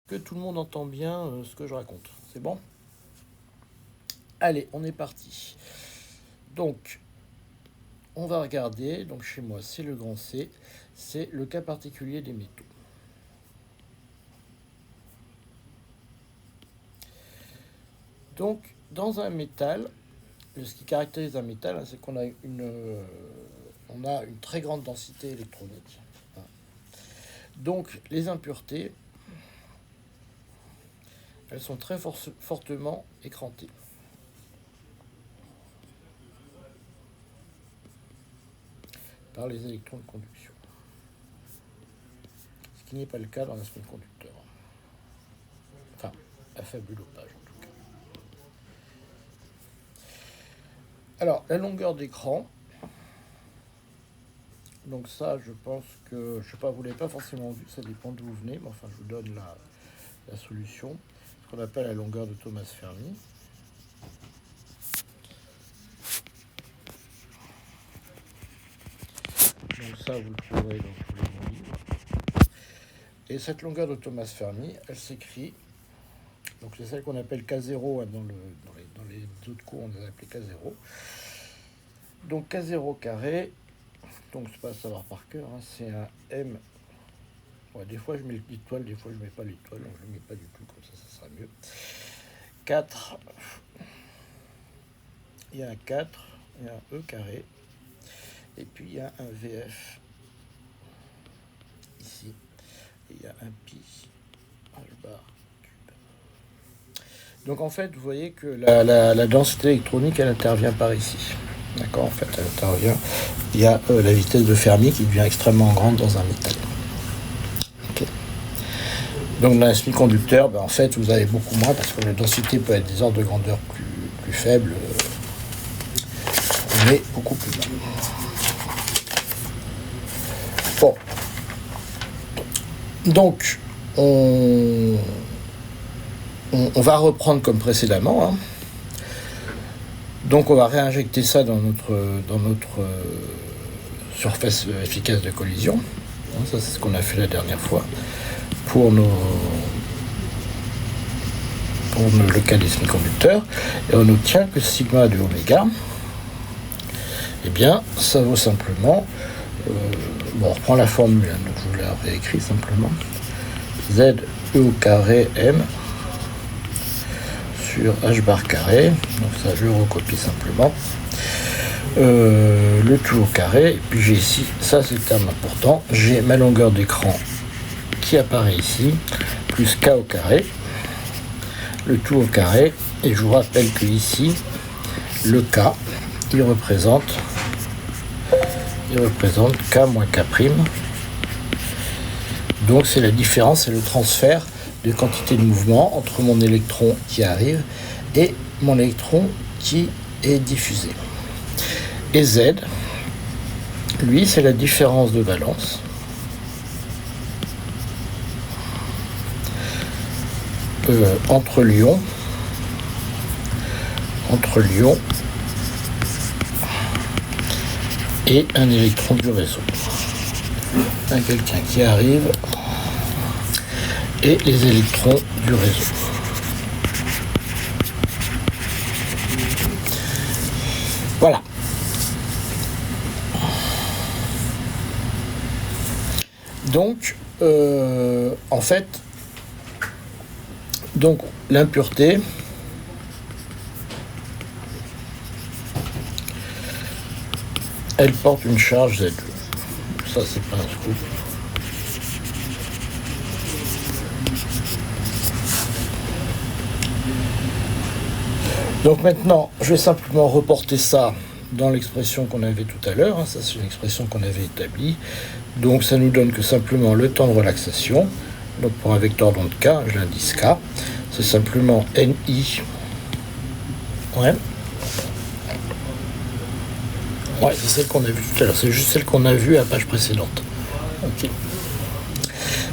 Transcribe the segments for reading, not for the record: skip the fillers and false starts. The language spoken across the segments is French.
que tout le monde entend bien ce que je raconte. C'est bon? Allez, on est parti. Donc, on va regarder. Donc, chez moi, c'est le grand C. C'est le cas particulier des métaux. Donc, dans un métal, ce qui caractérise un métal, c'est qu'on a une très grande densité électronique. Donc, les impuretés, elles sont très fortement écrantées. Par les électrons de conduction. Ce qui n'est pas le cas dans un semi-conducteur. Enfin, à faible dopage en tout cas. Alors, la longueur d'écran. Donc ça, je pense que, je sais pas, vous l'avez pas forcément vu, ça dépend d'où vous venez, mais enfin, je vous donne la solution. Ce qu'on appelle la longueur de Thomas Fermi. Donc ça, vous le trouverez dans tous les bons livres. Et cette longueur de Thomas Fermi, elle s'écrit, donc c'est celle qu'on appelle K0, hein, dans les autres cours on les appelait K0. Donc K0 carré, donc c'est pas à savoir par cœur, hein, c'est un M. Ouais, des fois je mets l'étoile, des fois je mets pas l'étoile, donc je ne mets pas du tout, comme ça sera mieux. 4, il y a un 4, il y a un E carré, et puis il y a un VF ici, et il y a un pi H bar cube. Donc en fait, vous voyez que la densité électronique, elle intervient par ici. D'accord, en fait, elle intervient. Il y a la vitesse de Fermi qui devient extrêmement grande dans un métal. Okay. Donc dans un semi-conducteur, en fait, vous avez beaucoup moins parce que la densité peut être des ordres de grandeur plus faibles, mais beaucoup plus bas. Bon. Donc, on va reprendre comme précédemment. Hein. Donc, on va réinjecter ça dans notre surface efficace de collision. Ça, c'est ce qu'on a fait la dernière fois pour le cas des semi-conducteurs. Et on obtient que sigma de oméga, eh bien, ça vaut simplement... on reprend la formule, hein, donc je vous la réécris simplement. Z E au carré M sur H bar carré. Donc ça, je le recopie simplement. Le tout au carré. Et puis j'ai ici, ça c'est le terme important, j'ai ma longueur d'écran qui apparaît ici, plus K au carré. Le tout au carré. Et je vous rappelle que ici, le K, il représente K moins K'. Donc c'est la différence, c'est le transfert de quantité de mouvement entre mon électron qui arrive et mon électron qui est diffusé. Et Z, lui, c'est la différence de valence entre l'ion et un électron du réseau. Quelqu'un qui arrive et les électrons du réseau. Voilà. Donc, en fait, donc l'impureté, elle porte une charge Z2. Ça, c'est pas un scoop. Donc maintenant, je vais simplement reporter ça dans l'expression qu'on avait tout à l'heure. Hein. Ça, c'est une expression qu'on avait établie. Donc, ça nous donne que simplement le temps de relaxation. Donc, pour un vecteur d'onde K, je l'indice K. C'est simplement NI. Ouais. Ouais, c'est celle qu'on a vue tout à l'heure. C'est juste celle qu'on a vue à la page précédente. Ok.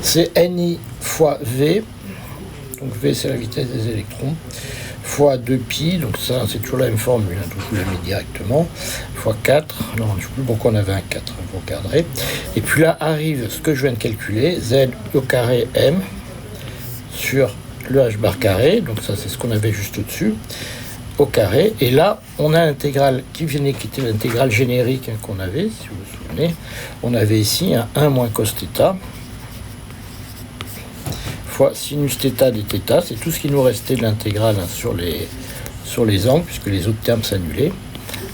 C'est NI fois V. Donc, V, c'est la vitesse des électrons. Fois 2pi, donc ça c'est toujours la même formule, hein, donc je vous la mets directement, fois 4, alors je ne sais plus pourquoi on avait un 4, vous regarderez, et puis là arrive ce que je viens de calculer, Z au carré M sur le h bar carré, donc ça c'est ce qu'on avait juste au-dessus, au carré, et là on a l'intégrale qui était l'intégrale générique qu'on avait, si vous vous souvenez, on avait ici un 1 moins cos θ fois sinus θ d θ, c'est tout ce qui nous restait de l'intégrale sur les angles, puisque les autres termes s'annulaient.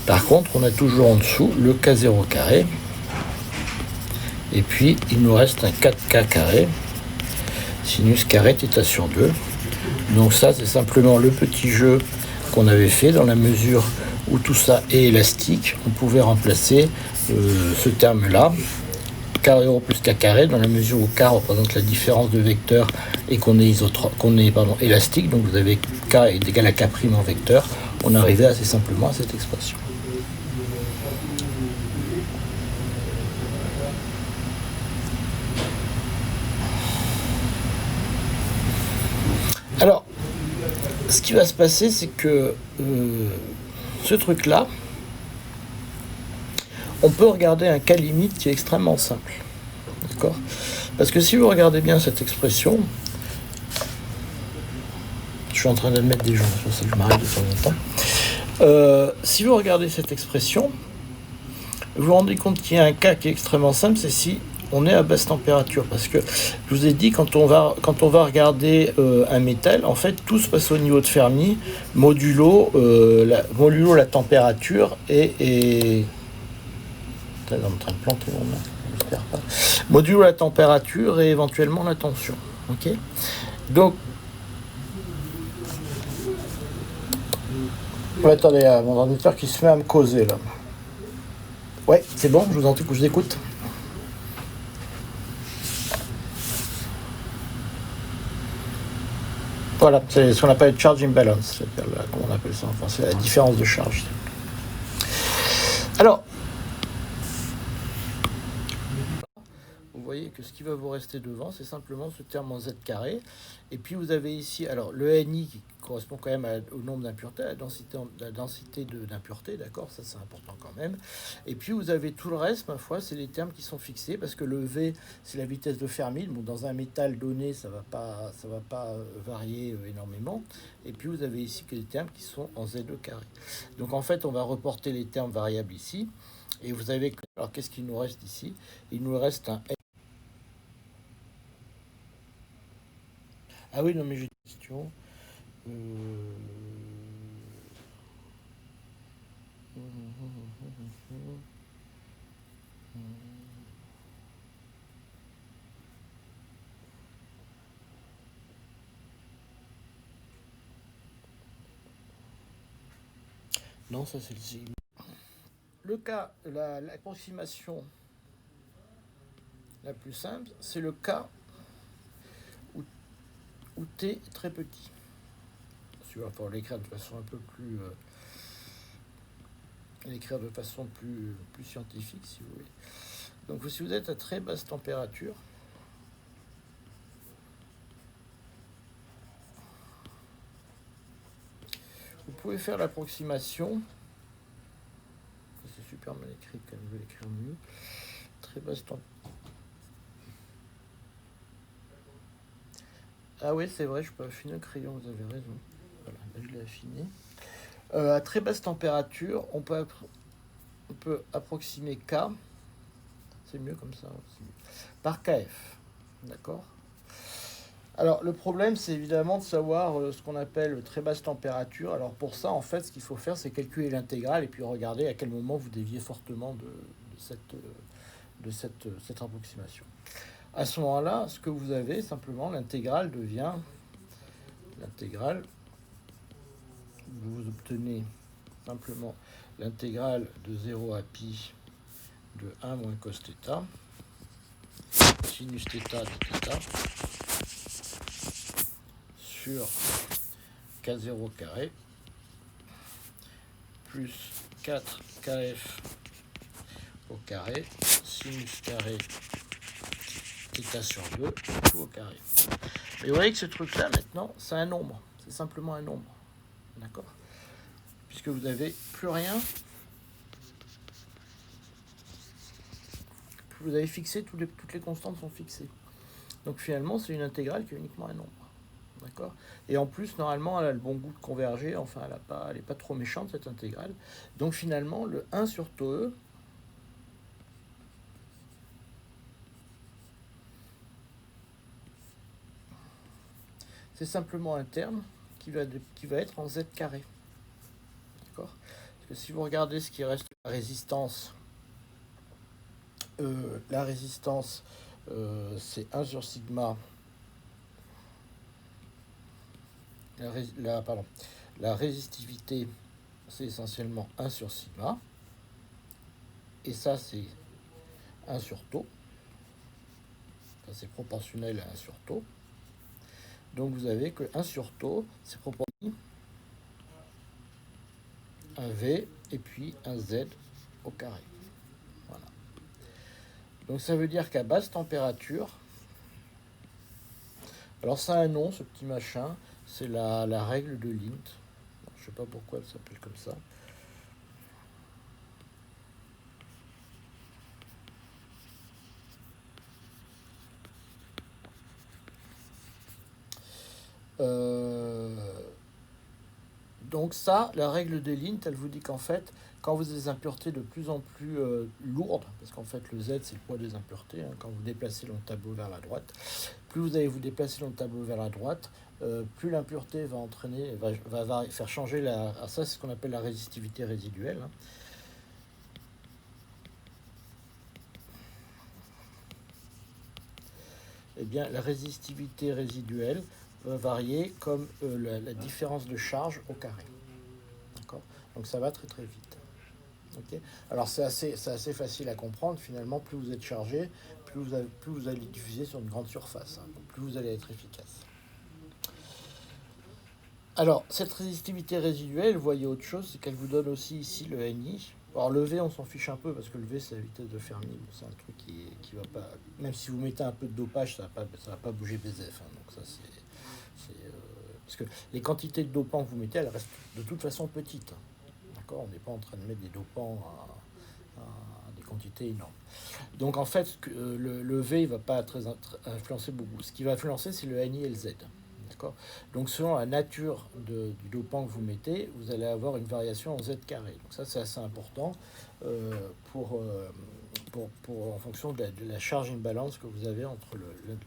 Par contre, on a toujours en dessous le K0 carré, et puis il nous reste un 4K carré, sinus carré θ sur 2. Donc ça, c'est simplement le petit jeu qu'on avait fait dans la mesure où tout ça est élastique. On pouvait remplacer ce terme-là, K0 plus K carré, dans la mesure où K représente la différence de vecteur et qu'on est, élastique. Donc vous avez K est égal à K' en vecteur. On arrivait assez simplement à cette expression. Alors, ce qui va se passer, c'est que ce truc-là, on peut regarder un cas limite qui est extrêmement simple. D'accord ? Parce que si vous regardez bien cette expression, je suis en train d'admettre des gens, c'est ça que je m'arrête de temps en temps. Si vous regardez cette expression, vous vous rendez compte qu'il y a un cas qui est extrêmement simple, c'est si on est à basse température. Parce que je vous ai dit, quand on va regarder un métal, en fait, tout se passe au niveau de Fermi, modulo la température et on est en train de planter mon main, j'espère pas. Modulo la température et éventuellement la tension. Ok ? Donc, attendez, il y a mon ordinateur qui se met à me causer là. Ouais, c'est bon, je vous écoute. Voilà, c'est ce qu'on appelle charge imbalance, c'est-à-dire comment on appelle ça, enfin, c'est la différence de charge. Alors, vous voyez que ce qui va vous rester devant, c'est simplement ce terme en z carré. Et puis vous avez ici, alors le Ni qui correspond quand même au nombre d'impuretés, à la densité d'impuretés, d'accord, ça c'est important quand même. Et puis vous avez tout le reste, ma foi, c'est les termes qui sont fixés, parce que le V, c'est la vitesse de Fermi. Bon, dans un métal donné, ça va pas varier énormément. Et puis vous avez ici que les termes qui sont en Z carré. Donc en fait, on va reporter les termes variables ici. Et vous avez, alors qu'est-ce qu'il nous reste ici ? Il nous reste un Ah oui, non, mais j'ai une question. Non, ça c'est le signe. Le cas, l'approximation la plus simple, c'est le cas où t est très petit. Tu vas pouvoir l'écrire de façon un peu plus plus scientifique, si vous voulez. Donc si vous êtes à très basse température, vous pouvez faire l'approximation. C'est super mal écrit, quand même, je vais l'écrire mieux. Très basse température. Ah oui, c'est vrai, je peux affiner le crayon, vous avez raison. Voilà, là, je l'ai affiné. À très basse température, on peut approximer K, c'est mieux comme ça, par KF. D'accord ? Alors, le problème, c'est évidemment de savoir ce qu'on appelle très basse température. Alors, pour ça, en fait, ce qu'il faut faire, c'est calculer l'intégrale et puis regarder à quel moment vous déviez fortement de cette approximation. À ce moment-là, ce que vous avez, simplement, l'intégrale devient l'intégrale. Vous obtenez simplement l'intégrale de 0 à pi de 1 moins cos θ, sinus θ de θ, sur K0 carré, plus 4kf au carré, sinus carré θ sur 2, tout au carré. Et vous voyez que ce truc-là, maintenant, c'est un nombre. C'est simplement un nombre. D'accord ? Puisque vous n'avez plus rien. Vous avez fixé, toutes les constantes sont fixées. Donc finalement, c'est une intégrale qui est uniquement un nombre. D'accord. Et en plus, normalement, elle a le bon goût de converger. Enfin, elle n'est pas trop méchante, cette intégrale. Donc finalement, le 1 sur tau E, c'est simplement un terme qui va être en z carré. D'accord. Parce que si vous regardez ce qui reste, la résistance, c'est 1 sur sigma. La résistivité, c'est essentiellement 1 sur sigma. Et ça, c'est 1 sur tau. Ça, c'est proportionnel à 1 sur tau. Donc vous avez que 1 sur tau, c'est proportionnel à un V et puis un Z au carré. Voilà. Donc ça veut dire qu'à basse température, alors ça a un nom, ce petit machin, c'est la règle de Lint. Je ne sais pas pourquoi elle s'appelle comme ça. Donc ça, la règle de Lint, elle vous dit qu'en fait, quand vous avez des impuretés de plus en plus lourdes, parce qu'en fait le Z c'est le poids des impuretés, hein, quand vous déplacez le tableau vers la droite, plus vous allez vous déplacer le tableau vers la droite, plus l'impureté va entraîner, va faire changer ça c'est ce qu'on appelle la résistivité résiduelle. Hein. Eh bien, la résistivité résiduelle va varier comme la différence de charge au carré. D'accord. Donc ça va très très vite. Okay. Alors c'est assez facile à comprendre. Finalement, plus vous êtes chargé, plus vous allez diffuser sur une grande surface. Hein. Donc plus vous allez être efficace. Alors, cette résistivité résiduelle, vous voyez autre chose, c'est qu'elle vous donne aussi ici le NI. Alors le V, on s'en fiche un peu parce que le V, c'est la vitesse de Fermi. Bon, c'est un truc qui va pas... Même si vous mettez un peu de dopage, ça va pas bouger BZF. Hein. Donc ça, parce que les quantités de dopants que vous mettez, elles restent de toute façon petites. D'accord. On n'est pas en train de mettre des dopants à des quantités énormes. Donc en fait, le V, il ne va pas influencer beaucoup. Ce qui va influencer, c'est le NI et le Z. Donc selon la nature du dopant que vous mettez, vous allez avoir une variation en Z carré. Donc ça c'est assez important en fonction de la charge imbalance que vous avez entre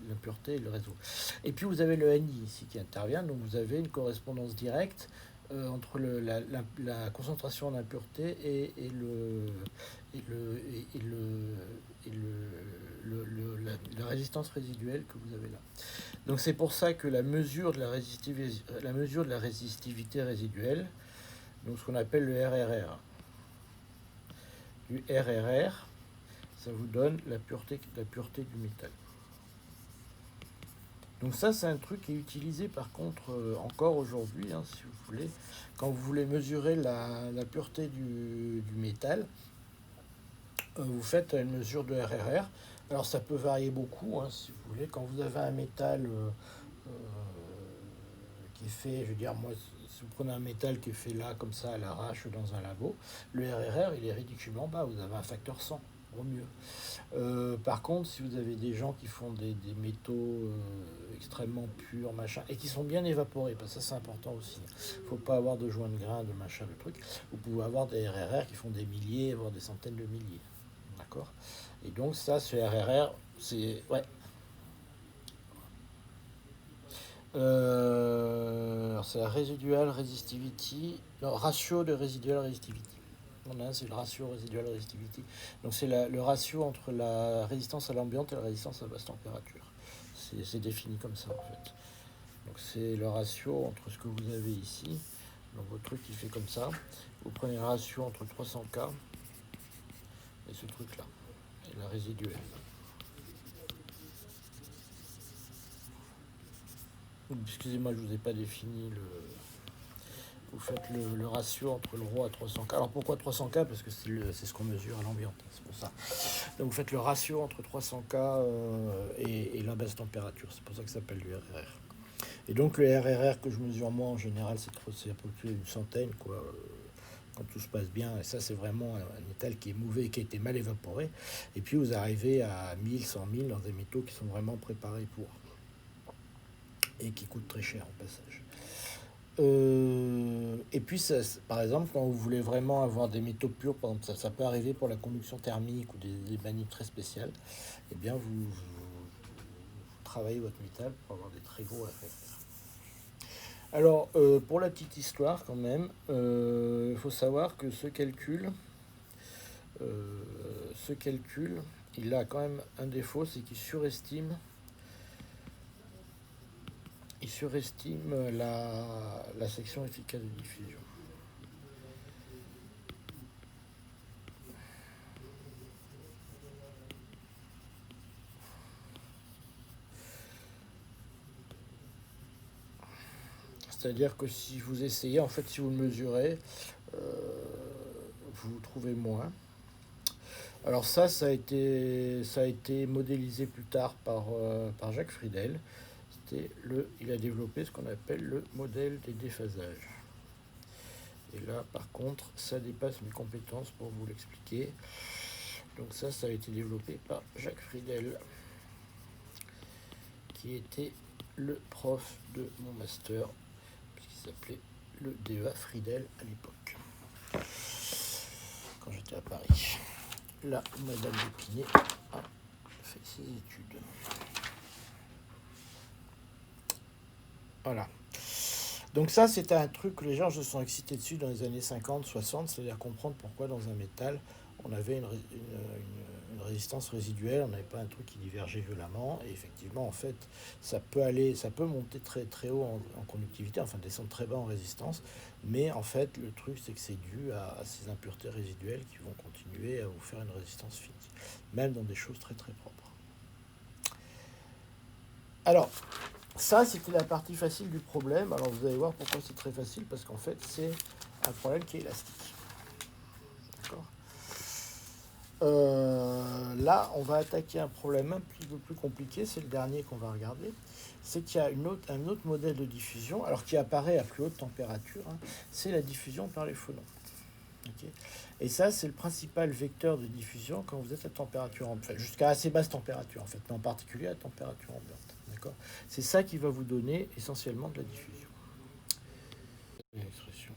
l'impureté et le réseau. Et puis vous avez le NI ici qui intervient, donc vous avez une correspondance directe entre la concentration en impureté et la résistance résiduelle que vous avez là. Donc c'est pour ça que la mesure de la résistivité résiduelle, donc ce qu'on appelle le RRR, du RRR, ça vous donne la pureté du métal. Donc ça, c'est un truc qui est utilisé par contre encore aujourd'hui, hein, si vous voulez. Quand vous voulez mesurer la pureté du métal, vous faites une mesure de RRR. Alors ça peut varier beaucoup, hein, si vous voulez. Quand vous avez un métal qui est fait, je veux dire, moi, si vous prenez un métal qui est fait là, comme ça, à l'arrache dans un labo, le RRR, il est ridiculement bas. Vous avez un facteur 100, au mieux. Par contre, si vous avez des gens qui font des métaux extrêmement purs, machin, et qui sont bien évaporés, parce que ça c'est important aussi. Il ne faut pas avoir de joints de grains, de machin, de trucs. Vous pouvez avoir des RRR qui font des milliers, voire des centaines de milliers. D'accord. Et donc ça, ce RRR, c'est... Ouais. C'est la residual resistivity, non, ratio de residual resistivity. C'est le ratio residual resistivity. Donc c'est le ratio entre la résistance à l'ambiante et la résistance à basse température. C'est défini comme ça en fait. Donc c'est le ratio entre ce que vous avez ici, donc votre truc qui fait comme ça. Vous prenez le ratio entre 300K et ce truc là, et la résiduelle. Excusez-moi, je ne vous ai pas défini vous faites le ratio entre le rho à 300K. Alors pourquoi 300K? Parce que c'est ce qu'on mesure à l'ambiante, c'est pour ça. Donc vous faites le ratio entre 300K et la basse température, c'est pour ça que ça s'appelle du RRR. Et donc le RRR que je mesure moi en général, c'est à peu près une centaine, quoi, quand tout se passe bien. Et ça, c'est vraiment un métal qui est mauvais, qui a été mal évaporé. Et puis vous arrivez à 1000, 100 000 dans des métaux qui sont vraiment préparés pour. et qui coûte très cher au passage. Et puis, ça, par exemple, quand vous voulez vraiment avoir des métaux purs, par exemple, ça peut arriver pour la conduction thermique ou des manips très spéciales, eh bien, vous travaillez votre métal pour avoir des très gros FFR. Alors, pour la petite histoire, quand même, il faut savoir que ce calcul, il a quand même un défaut, c'est qu'il surestime la section efficace de diffusion. C'est-à-dire que si vous essayez, en fait, si vous le mesurez, vous trouvez moins. Alors ça a été modélisé plus tard par Jacques Friedel. Il a développé ce qu'on appelle le modèle des déphasages. Et là, par contre, ça dépasse mes compétences pour vous l'expliquer. Donc ça a été développé par Jacques Friedel, qui était le prof de mon master, puisqu'il s'appelait le DEA Friedel à l'époque, quand j'étais à Paris. Là, Madame Épinay a fait ses études. Voilà. Donc ça, c'était un truc que les gens se sont excités dessus dans les années 50, 60, c'est-à-dire comprendre pourquoi dans un métal, on avait une résistance résiduelle, on n'avait pas un truc qui divergeait violemment, et effectivement, en fait, ça peut monter très très haut en conductivité, enfin descendre très bas en résistance, mais en fait, le truc, c'est que c'est dû à ces impuretés résiduelles qui vont continuer à vous faire une résistance finie, même dans des choses très très propres. Alors, ça, c'était la partie facile du problème. Alors, vous allez voir pourquoi c'est très facile, parce qu'en fait, c'est un problème qui est élastique. D'accord. Là, on va attaquer un problème un petit peu plus compliqué. C'est le dernier qu'on va regarder. C'est qu'il y a un autre modèle de diffusion, alors qui apparaît à plus haute température. Hein, c'est la diffusion par les phonons. Okay. Et ça, c'est le principal vecteur de diffusion quand vous êtes à température ambiante, enfin, jusqu'à assez basse température, en fait, mais en particulier à température ambiante. D'accord. C'est ça qui va vous donner essentiellement de la diffusion. L'expression.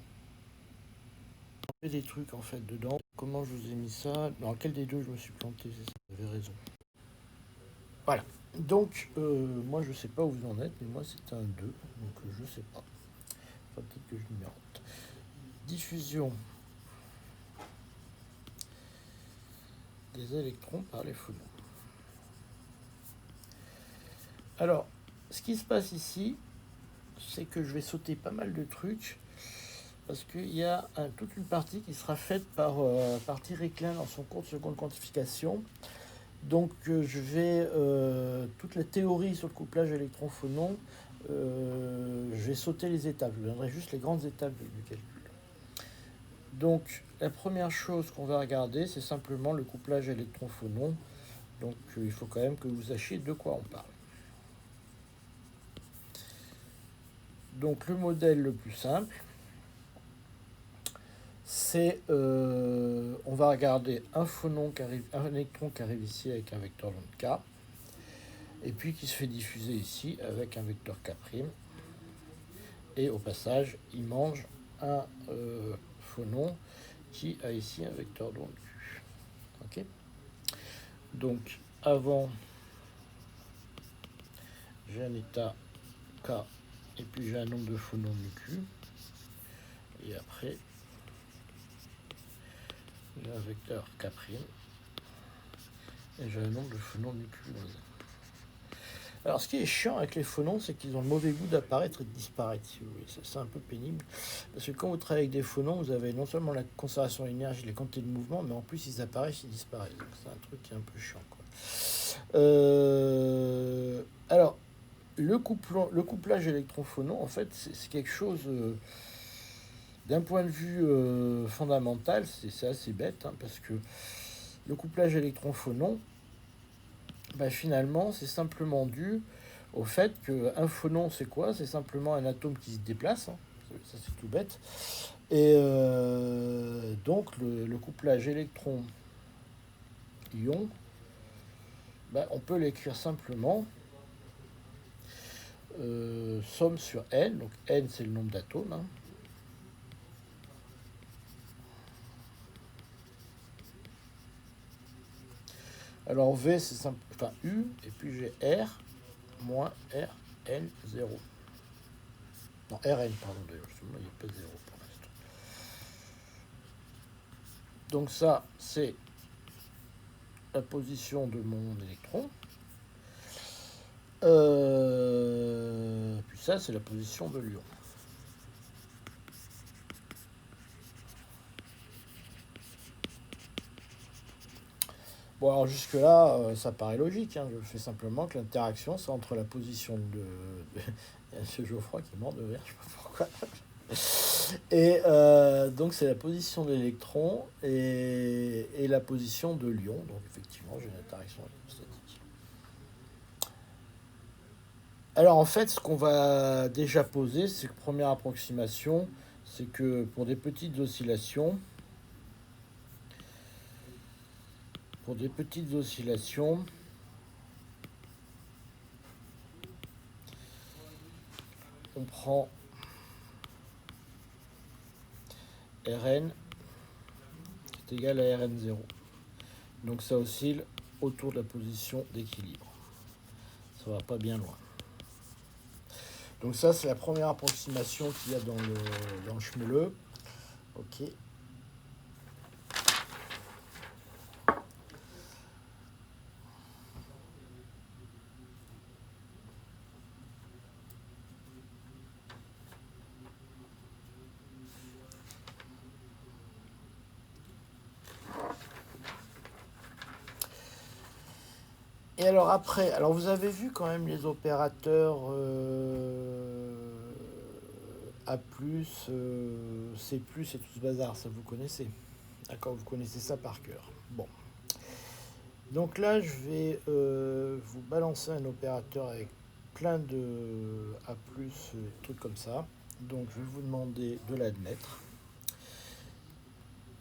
On fait des trucs en fait dedans. Comment je vous ai mis ça? Dans quel des deux je me suis planté? Vous avez raison. Voilà. Donc, moi je sais pas où vous en êtes, mais moi c'est un 2, donc je sais pas. Faut peut-être que je numérote. Diffusion des électrons par les phonons. Alors, ce qui se passe ici, c'est que je vais sauter pas mal de trucs, parce qu'il y a toute une partie qui sera faite par Thierry Klein dans son cours de seconde quantification. Donc je vais toute la théorie sur le couplage électron-phonon, je vais sauter les étapes, je donnerai juste les grandes étapes du calcul. Donc la première chose qu'on va regarder, c'est simplement le couplage électron-phonon. Donc il faut quand même que vous sachiez de quoi on parle. Donc le modèle le plus simple, c'est on va regarder un électron qui arrive ici avec un vecteur long de K, et puis qui se fait diffuser ici avec un vecteur K', et au passage il mange un phonon qui a ici un vecteur d'onde Q. Okay. Donc avant j'ai un état K et puis j'ai un nombre de phonons nu Q, et après j'ai un vecteur K' et j'ai un nombre de phonons nu Q dans les. Alors, ce qui est chiant avec les phonons, c'est qu'ils ont le mauvais goût d'apparaître et de disparaître, si vous voulez. C'est un peu pénible. Parce que quand vous travaillez avec des phonons, vous avez non seulement la conservation d'énergie, les quantités de mouvement, mais en plus, ils apparaissent, ils disparaissent. Donc, c'est un truc qui est un peu chiant, quoi. Alors, le couplage électron-phonon, en fait, c'est quelque chose... d'un point de vue fondamental, c'est assez bête, hein, parce que le couplage électron-phonon, bah, finalement, c'est simplement dû au fait qu'un phonon, c'est quoi? C'est simplement un atome qui se déplace, hein. Ça c'est tout bête. Et donc le couplage électron-ion, bah, on peut l'écrire simplement somme sur n, donc n c'est le nombre d'atomes, hein. Alors V c'est simple, enfin U, et puis j'ai R moins Rn0. Non, Rn, pardon, d'ailleurs, il n'y a pas de 0 pour l'instant. Donc ça, c'est la position de mon électron. Puis ça, c'est la position de l'ion. Bon, alors jusque-là, ça paraît logique, hein. Je fais simplement que l'interaction, c'est entre la position de... Il y a M. Geoffroy qui est mort de rire, je ne sais pas pourquoi. Et donc, c'est la position de l'électron et la position de l'ion. Donc, effectivement, j'ai une interaction électrostatique. Alors, en fait, ce qu'on va déjà poser, c'est que première approximation, c'est que pour des petites oscillations, on prend Rn qui est égal à Rn0. Donc ça oscille autour de la position d'équilibre. Ça va pas bien loin. Donc ça, c'est la première approximation qu'il y a dans le Schmele. Ok. Et alors après, alors vous avez vu quand même les opérateurs A+, C+, et tout ce bazar, ça vous connaissez. D'accord, vous connaissez ça par cœur. Bon. Donc là, je vais vous balancer un opérateur avec plein de A+, trucs comme ça. Donc je vais vous demander de l'admettre.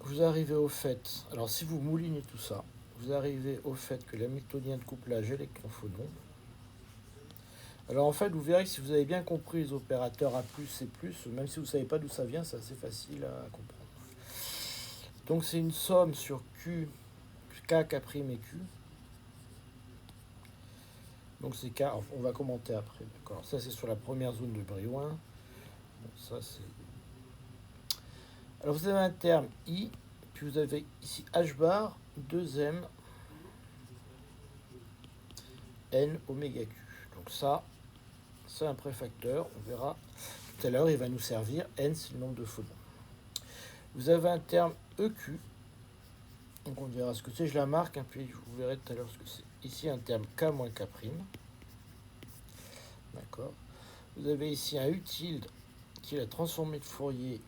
Vous arrivez au fait, alors si vous moulinez tout ça, vous arrivez au fait que l'hamiltonien de couplage électron-phonon. Alors en fait, vous verrez que si vous avez bien compris les opérateurs A+, C+, même si vous ne savez pas d'où ça vient, c'est assez facile à comprendre. Donc c'est une somme sur Q, K, K' et Q. Donc c'est K, on va commenter après, d'accord. Ça c'est sur la première zone de Brillouin. Bon, ça c'est... Alors vous avez un terme I, puis vous avez ici H bar, 2M, N, oméga Q. Donc ça, c'est un préfacteur, on verra tout à l'heure, il va nous servir, N c'est le nombre de photons. Vous avez un terme EQ, donc on verra ce que c'est, je la marque, hein, puis vous verrez tout à l'heure ce que c'est. Ici un terme K moins K', d'accord. Vous avez ici un U tilde qui est la transformée de Fourier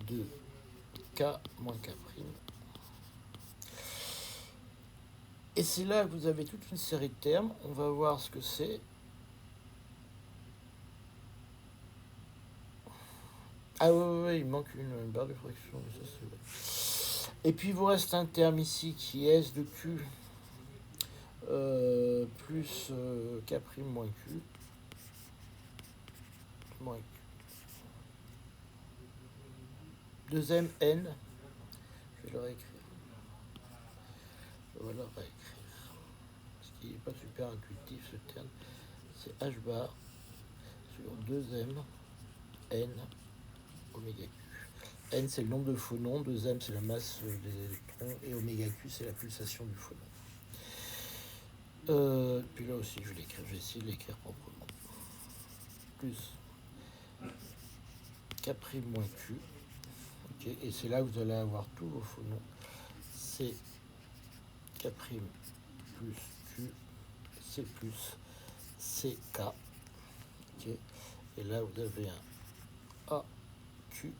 de K moins K'. Et c'est là que vous avez toute une série de termes, on va voir ce que c'est. Ah ouais, il manque une barre de fraction, ça c'est vrai. Et puis il vous reste un terme ici qui est S de Q plus K' moins Q. Moins Q. 2M N. Je vais le réécrire. Je vais le réécrire. Parce qu'il n'est pas super intuitif ce terme. C'est H bar sur 2M N oméga Q. N c'est le nombre de phonons, 2M c'est la masse des électrons et oméga Q c'est la pulsation du phonon. Puis là aussi je vais essayer de l'écrire proprement. Plus K' moins Q. Okay, et c'est là que vous allez avoir tous vos phonons. C'est K' plus Q, C plus CK. Okay, et là vous avez un A, Q,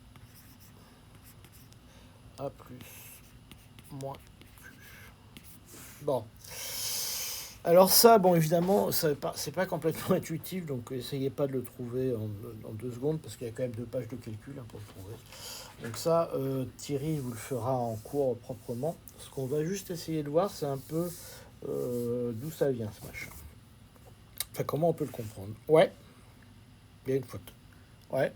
A plus, moins Q. Bon. Alors ça, bon, évidemment, c'est pas complètement intuitif, donc essayez pas de le trouver en 2 secondes, parce qu'il y a quand même 2 pages de calcul hein, pour le trouver. Donc ça, Thierry vous le fera en cours proprement. Ce qu'on va juste essayer de voir, c'est un peu d'où ça vient, ce machin. Enfin, comment on peut le comprendre. Ouais. Il y a une faute. Ouais.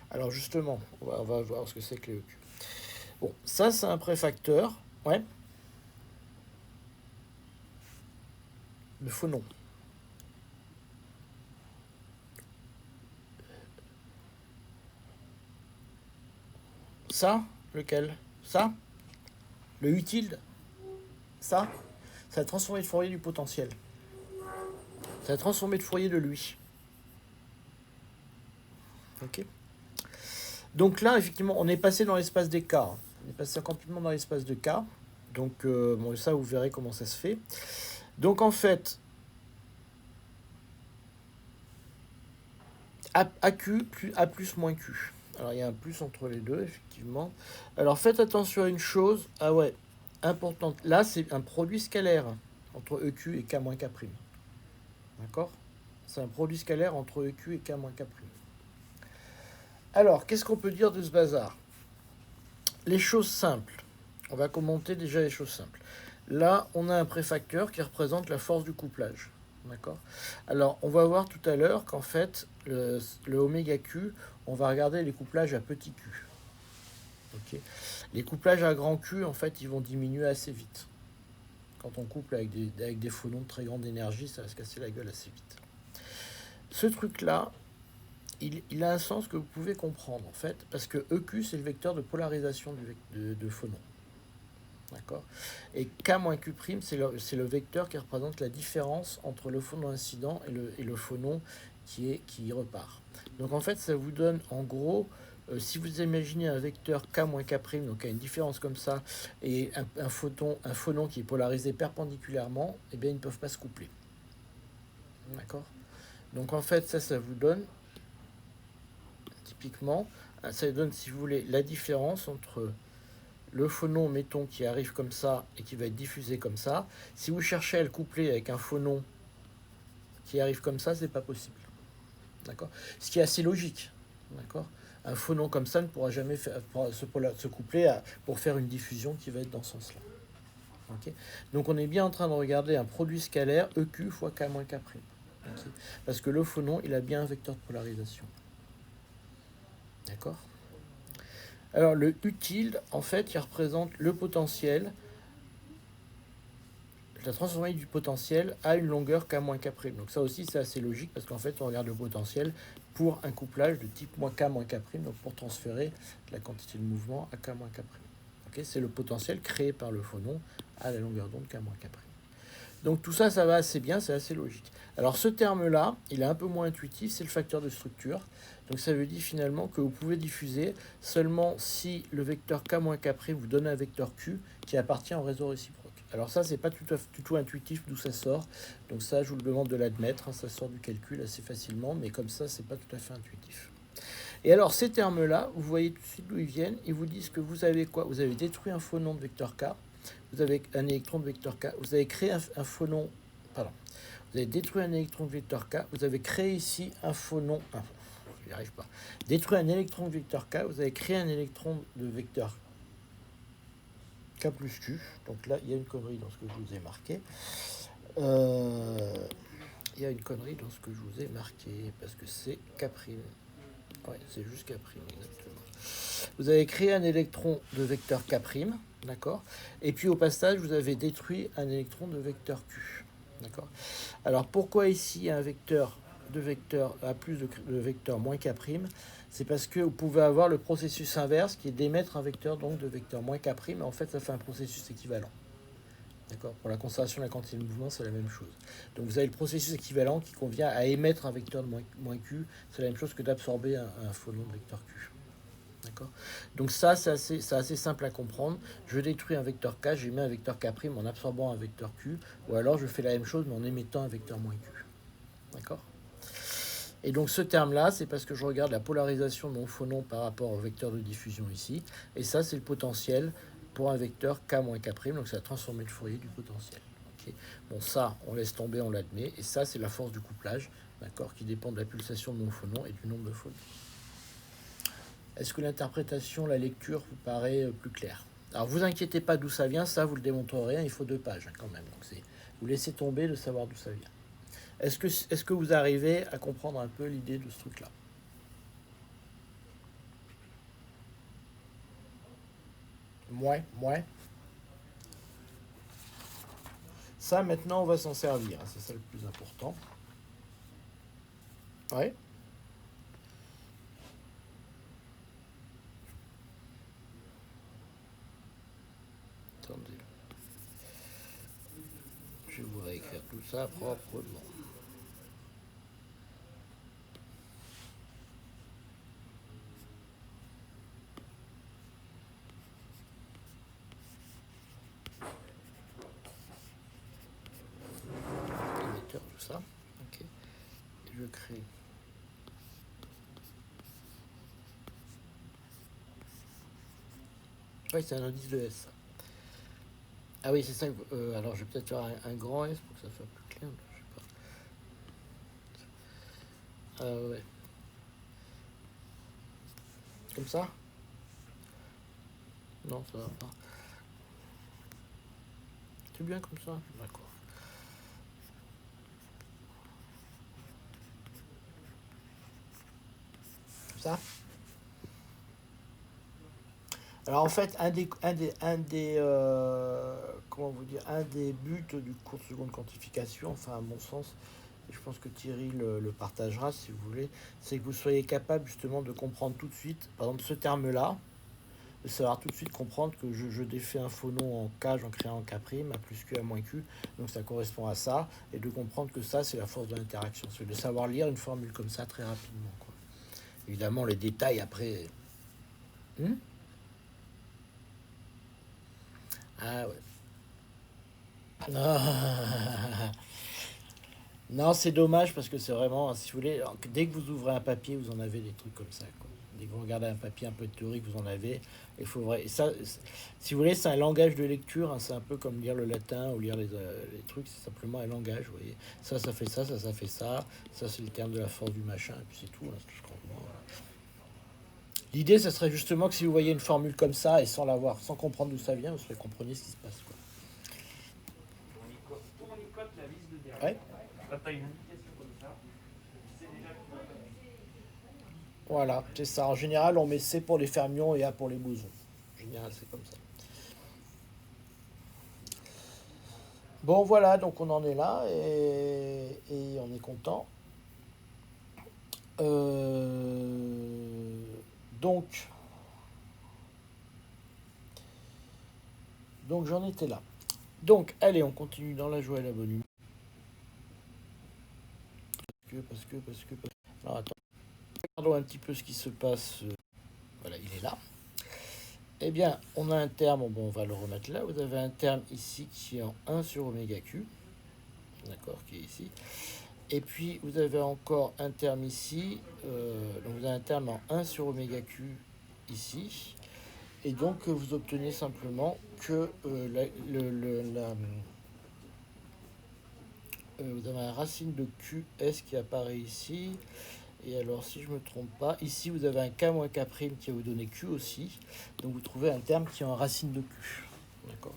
Alors justement, on va voir ce que c'est que les EQ. Bon, ça c'est un préfacteur. Ouais. Le phonon. Ça, lequel? Ça? Le utile? Ça? Ça va transformer le Fourier du potentiel. Ça va transformer le Fourier de lui. Ok. Donc là, effectivement, on est passé dans l'espace des cas. On est passé complètement dans l'espace de cas. Donc, bon, ça, vous verrez comment ça se fait. Donc, en fait, AQ plus A plus moins Q. Alors, il y a un plus entre les deux, effectivement. Alors, faites attention à une chose. Ah ouais, importante. Là, c'est un produit scalaire entre EQ et K moins K'. D'accord? C'est un produit scalaire entre EQ et K moins K'. Alors, qu'est-ce qu'on peut dire de ce bazar? Les choses simples. On va commenter déjà les choses simples. Là, on a un préfacteur qui représente la force du couplage. D'accord? Alors, on va voir tout à l'heure qu'en fait, le oméga Q, on va regarder les couplages à petit q. Okay. Les couplages à grand Q, en fait, ils vont diminuer assez vite. Quand on couple avec des phonons de très grande énergie, ça va se casser la gueule assez vite. Ce truc-là, il a un sens que vous pouvez comprendre, en fait, parce que EQ, c'est le vecteur de polarisation de phonons. D'accord. Et K-Q', c'est le vecteur qui représente la différence entre le phonon incident et le phonon qui repart. Donc en fait, ça vous donne en gros, si vous imaginez un vecteur K-K', donc à une différence comme ça, et un phonon qui est polarisé perpendiculairement, eh bien ils ne peuvent pas se coupler. D'accord. Donc en fait, ça vous donne, typiquement, ça donne, si vous voulez, la différence entre le phonon, mettons, qui arrive comme ça et qui va être diffusé comme ça. Si vous cherchez à le coupler avec un phonon qui arrive comme ça, c'est pas possible. D'accord. Ce qui est assez logique. D'accord. Un phonon comme ça ne pourra jamais se coupler pour faire une diffusion qui va être dans ce sens-là. Okay. Donc on est bien en train de regarder un produit scalaire EQ fois K moins K'. Okay. Parce que le phonon, il a bien un vecteur de polarisation. D'accord. Alors le utile, en fait, il représente le potentiel. La transformation du potentiel a une longueur K-K'. Donc ça aussi, c'est assez logique parce qu'en fait, on regarde le potentiel pour un couplage de type K-K', donc pour transférer la quantité de mouvement à K-K'. Okay, c'est le potentiel créé par le phonon à la longueur d'onde K-K'. Donc tout ça, ça va assez bien, c'est assez logique. Alors ce terme-là, il est un peu moins intuitif, c'est le facteur de structure. Donc ça veut dire finalement que vous pouvez diffuser seulement si le vecteur K-K' vous donne un vecteur Q qui appartient au réseau réciproque. Alors ça, c'est pas du tout intuitif d'où ça sort. Donc ça, je vous le demande de l'admettre, hein, ça sort du calcul assez facilement, mais comme ça, c'est pas tout à fait intuitif. Et alors ces termes-là, vous voyez tout de suite d'où ils viennent. Ils vous disent que vous avez quoi? Vous avez détruit un phonon de vecteur K. Vous avez un électron de vecteur K, vous avez créé un phonon, pardon, vous avez détruit un électron de vecteur K, vous avez créé ici un phonon, je n'y arrive pas, détruit un électron de vecteur K, vous avez créé un électron de vecteur K plus Q, donc là il y a une connerie dans ce que je vous ai marqué, il y a une connerie dans ce que je vous ai marqué, parce que c'est K', ouais, c'est juste K', exactement. Vous avez créé un électron de vecteur K', d'accord. Et puis au passage, vous avez détruit un électron de vecteur Q, d'accord. Alors pourquoi ici un vecteur de vecteur à plus de vecteur moins K'? C'est parce que vous pouvez avoir le processus inverse qui est d'émettre un vecteur donc de vecteur moins K', mais en fait ça fait un processus équivalent. D'accord. Pour la conservation de la quantité de mouvement, c'est la même chose. Donc vous avez le processus équivalent qui convient à émettre un vecteur de moins Q. C'est la même chose que d'absorber un phonon de vecteur Q. D'accord. Donc ça, c'est assez simple à comprendre. Je détruis un vecteur K, j'émets un vecteur K' en absorbant un vecteur Q, ou alors je fais la même chose mais en émettant un vecteur moins Q. D'accord. Et donc ce terme-là, c'est parce que je regarde la polarisation de mon phonon par rapport au vecteur de diffusion ici. Et ça, c'est le potentiel pour un vecteur K moins K', donc ça a transformé le Fourier du potentiel. Okay. Bon, ça, on laisse tomber, on l'admet. Et ça, c'est la force du couplage, d'accord, qui dépend de la pulsation de mon phonon et du nombre de phonons. Est-ce que l'interprétation, la lecture vous paraît plus claire? Alors vous inquiétez pas d'où ça vient, ça vous le démontrerez, il faut 2 pages quand même. Donc vous laissez tomber de savoir d'où ça vient. Est-ce que vous arrivez à comprendre un peu l'idée de ce truc-là? Ouais, ouais. Ça, maintenant, on va s'en servir. C'est ça le plus important. Ouais. Attendez. Je vais vous réécrire tout ça proprement. Émetteur, tout ça. Ok. Je crée. Oui, c'est un indice de S. Ah oui, c'est ça. Alors, je vais peut-être faire un grand S pour que ça soit plus clair. Je sais pas. Ah ouais. Comme ça? Non, ça va pas. C'est bien comme ça? D'accord. Comme ça? Alors en fait, comment vous dire, un des buts du cours de seconde quantification, enfin à mon sens, et je pense que Thierry le partagera si vous voulez, c'est que vous soyez capable justement de comprendre tout de suite, par exemple ce terme-là, de savoir tout de suite comprendre que je défais un faux nom en K, j'en crée un K', A plus Q, A moins Q, donc ça correspond à ça, et de comprendre que ça c'est la force de l'interaction, c'est de savoir lire une formule comme ça très rapidement, quoi. Évidemment les détails après... Hmm. Ah ouais. Ah. Non, c'est dommage parce que c'est vraiment, si vous voulez, dès que vous ouvrez un papier, vous en avez des trucs comme ça, quoi. Dès que vous regardez un papier un peu théorique, vous en avez. Il faut vrai. Et ça, si vous voulez, c'est un langage de lecture, hein, c'est un peu comme lire le latin ou lire les trucs, c'est simplement un langage, vous voyez. Ça fait ça, ça fait ça. Ça, c'est le terme de la force du machin, et puis c'est tout, hein, c'est tout ce qu'on voit. L'idée, ça serait justement que si vous voyez une formule comme ça et sans l'avoir, sans comprendre d'où ça vient, vous compreniez ce qui se passe, quoi. Tournicote la vis de derrière. Ouais. Quand tu as une indication comme ça, c'est déjà que tu vas pas. Voilà, c'est ça. En général, on met C pour les fermions et A pour les bosons. En général, c'est comme ça. Bon, voilà, donc on en est là et on est content. Euh, donc, donc j'en étais là. Donc, allez, on continue dans la joie et la bonne humeur. Parce que. Alors, attends. Regardons un petit peu ce qui se passe. Voilà, il est là. Eh bien, on a un terme, bon, on va le remettre là. Vous avez un terme ici qui est en 1 sur oméga Q. D'accord, qui est ici. Et puis, vous avez encore un terme ici. Donc, vous avez un terme en 1 sur oméga Q ici. Et donc, vous obtenez simplement que vous avez un racine de QS qui apparaît ici. Et alors, si je ne me trompe pas, ici, vous avez un K moins K' qui va vous donner Q aussi. Donc, vous trouvez un terme qui est en racine de Q. D'accord.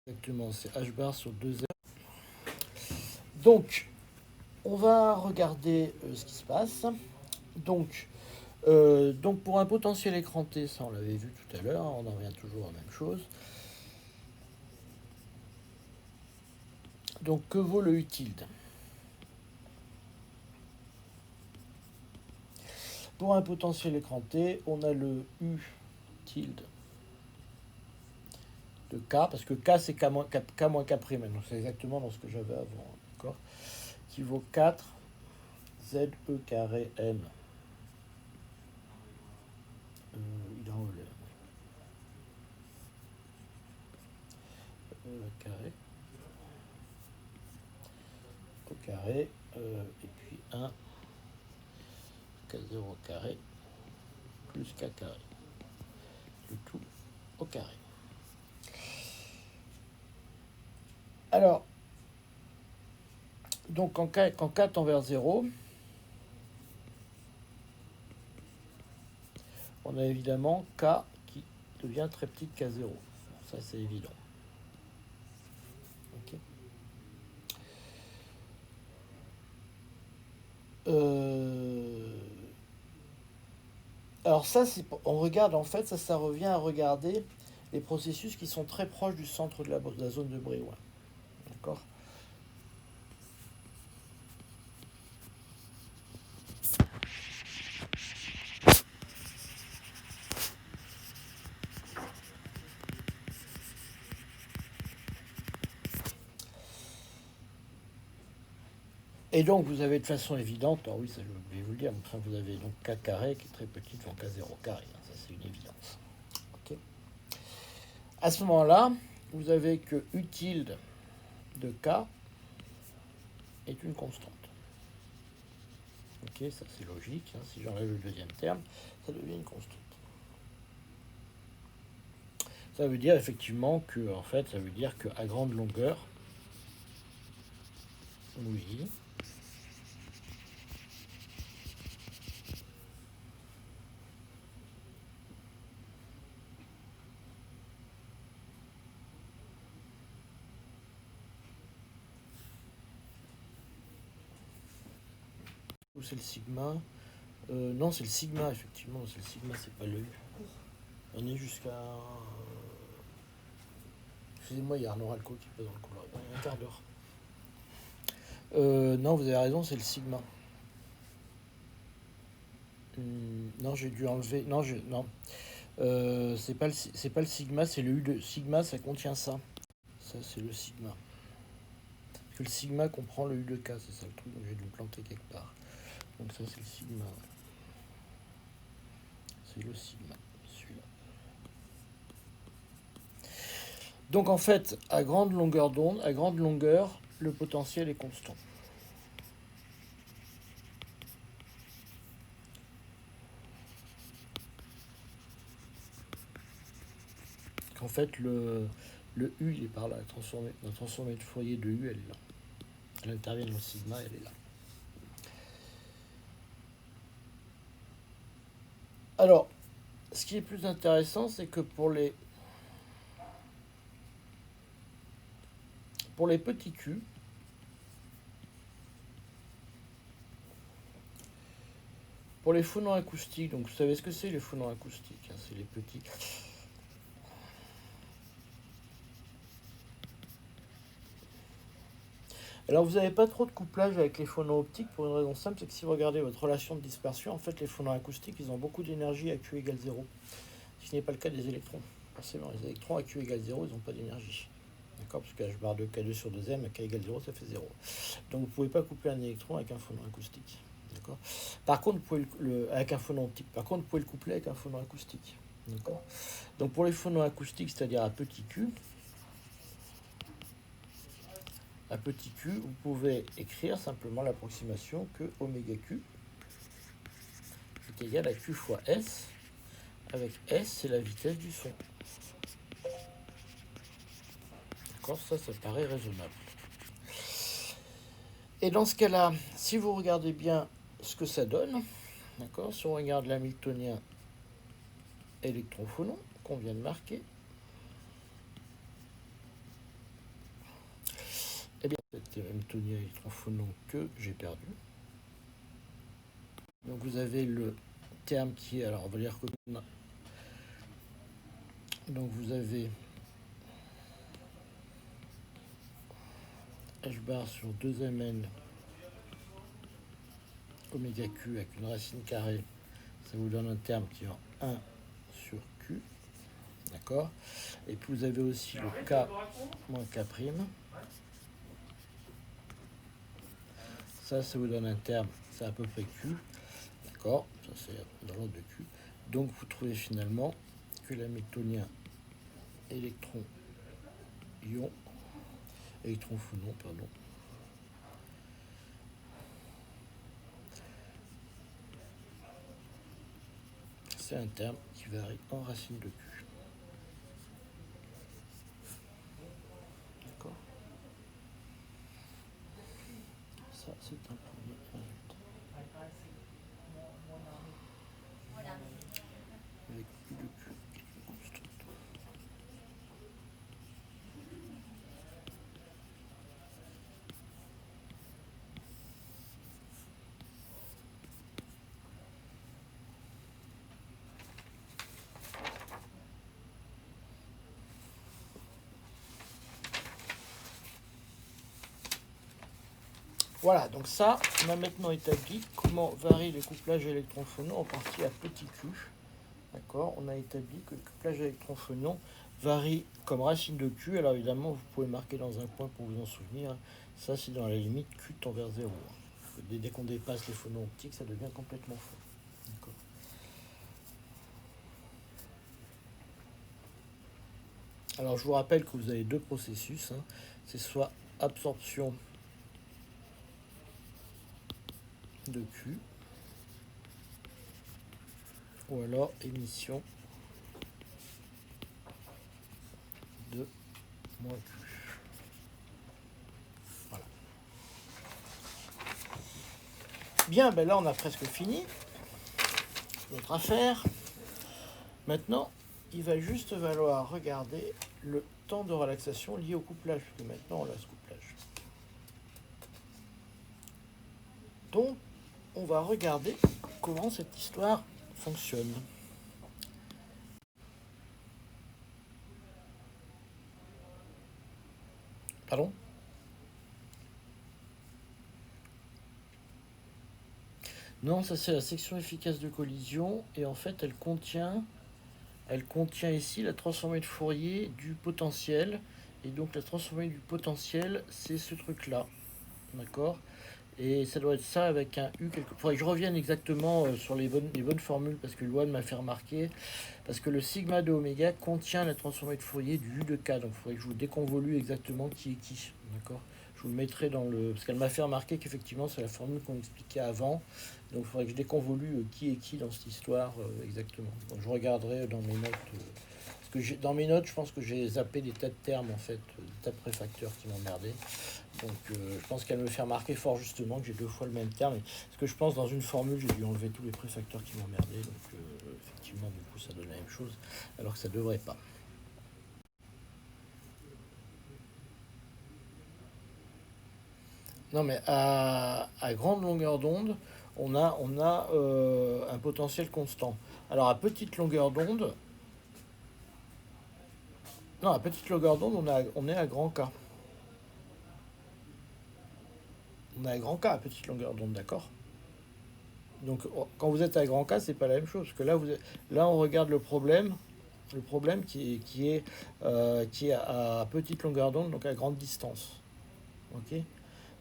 Exactement, c'est H bar sur 2R. Donc, on va regarder ce qui se passe. Donc pour un potentiel écranté, ça on l'avait vu tout à l'heure, on en revient toujours à la même chose. Donc que vaut le U tilde? Pour un potentiel écranté, on a le U tilde de K, parce que K c'est K moins K', donc c'est exactement dans ce que j'avais avant, d'accord, qui vaut 4 ZE carré M. Il est en haut là. Carré au carré, et puis 1 K0 carré plus K carré, le tout au carré. Alors, donc quand K tend vers 0, on a évidemment K qui devient très petit de K0. Bon, ça c'est évident. Okay. Alors ça, on regarde en fait, ça revient à regarder les processus qui sont très proches du centre de la zone de Bréouin. D'accord ? Et donc, vous avez de façon évidente, alors oui, ça je vais vous le dire, enfin, vous avez donc K carré qui est très petit devant K0 carré, hein, ça c'est une évidence. Okay. À ce moment-là, vous avez que U tilde de K est une constante. Ok, ça c'est logique, hein, si j'enlève le deuxième terme, ça devient une constante. Ça veut dire effectivement que, en fait, ça veut dire qu'à grande longueur, oui, ou c'est le sigma. Non, c'est le sigma, effectivement, c'est le sigma, c'est pas le U. On est jusqu'à. Excusez-moi, il y a Arnaud Ralco qui passe dans le couloir. Il y a un quart d'heure. Non, vous avez raison, c'est le sigma. Non, j'ai dû enlever. Non, non. C'est pas le sigma, c'est le U de sigma, ça contient ça. Ça, c'est le sigma. Parce que le sigma comprend le U de K, c'est ça le truc, donc j'ai dû me planter quelque part. Donc ça, c'est le sigma. C'est le sigma, celui-là. Donc en fait, à grande longueur d'onde, à grande longueur, le potentiel est constant. En fait, le U, il est par là. La transformée de Fourier de U, elle est là. Elle intervient dans le sigma, elle est là. Alors, ce qui est plus intéressant, c'est que pour les petits Q, pour les phonons acoustiques, donc vous savez ce que c'est les phonons acoustiques, hein, c'est les petits. Alors vous n'avez pas trop de couplage avec les phonons optiques pour une raison simple, c'est que si vous regardez votre relation de dispersion, en fait les phonons acoustiques, ils ont beaucoup d'énergie à Q égale 0. Ce qui n'est pas le cas des électrons. Forcément, les électrons à Q égale 0, ils n'ont pas d'énergie. D'accord ? Parce que H bar de K2 sur 2M, à K égale 0, ça fait 0. Donc vous ne pouvez pas coupler un électron avec un phonon acoustique. D'accord ? Par contre, vous pouvez avec un phonon optique. Par contre, vous pouvez le coupler avec un phonon acoustique. D'accord ? Donc pour les phonons acoustiques, c'est-à-dire à petit Q, vous pouvez écrire simplement l'approximation que oméga Q est égal à Q fois S, avec S, c'est la vitesse du son. D'accord ? Ça paraît raisonnable. Et dans ce cas-là, si vous regardez bien ce que ça donne, d'accord, si on regarde l'hamiltonien électron-phonon qu'on vient de marquer, eh bien, c'est hamiltonien électron-phonon que j'ai perdu. Donc vous avez le terme qui est, alors on va dire que... Donc vous avez H bar sur 2mn oméga Q avec une racine carrée, ça vous donne un terme qui est en 1 sur Q, d'accord. Et puis vous avez aussi le K moins K', ça vous donne un terme, c'est à peu près Q, d'accord, ça c'est dans l'ordre de Q. Donc vous trouvez finalement que l'hamiltonien électron-ion, électron-phonon, pardon, c'est un terme qui varie en racine de Q. D'accord. Ça, c'est un premier résultat. Avec U de Q qui est une constante. Voilà, donc ça, on a maintenant établi comment varient les couplages électron-phonons en partie à petit q. D'accord, on a établi que le couplage électron-phonon varie comme racine de q. Alors évidemment, vous pouvez marquer dans un coin pour vous en souvenir. Ça, c'est dans la limite q tend vers 0. Dès qu'on dépasse les phonons optiques, ça devient complètement faux. D'accord. Alors je vous rappelle que vous avez deux processus. C'est soit absorption de Q ou alors émission de moins Q. Voilà. Bien, ben là on a presque fini notre affaire. Maintenant, il va juste falloir regarder le temps de relaxation lié au couplage, puisque maintenant on a ce couplage. Donc, on va regarder comment cette histoire fonctionne. Pardon ? Non, ça c'est la section efficace de collision, et en fait elle contient ici la transformée de Fourier du potentiel, et donc la transformée du potentiel, c'est ce truc-là, d'accord ? Et ça doit être ça avec un U quelque... Faudrait que je revienne exactement sur les bonnes formules, parce que Loan m'a fait remarquer, parce que le sigma de oméga contient la transformée de Fourier du U de K, donc il faudrait que je vous déconvolue exactement qui est qui, d'accord ? Je vous le mettrai dans le... Parce qu'elle m'a fait remarquer qu'effectivement c'est la formule qu'on expliquait avant, donc il faudrait que je déconvolue qui est qui dans cette histoire exactement. Donc je regarderai dans mes notes... parce que dans mes notes, je pense que j'ai zappé des tas de termes, en fait, des tas de préfacteurs qui m'emmerdaient. Donc je pense qu'elle me fait remarquer fort justement que j'ai deux fois le même terme. Parce que je pense dans une formule, j'ai dû enlever tous les préfacteurs qui m'emmerdaient. Donc effectivement, du coup, ça donne la même chose, alors que ça devrait pas. Non, mais à grande longueur d'onde, on a un potentiel constant. Alors à petite longueur d'onde, non, à petite longueur d'onde, on est à grand K. On est à grand K à petite longueur d'onde, d'accord ? Donc quand vous êtes à grand K, c'est pas la même chose. Parce que là, on regarde le problème qui est à petite longueur d'onde, donc à grande distance. Ok ?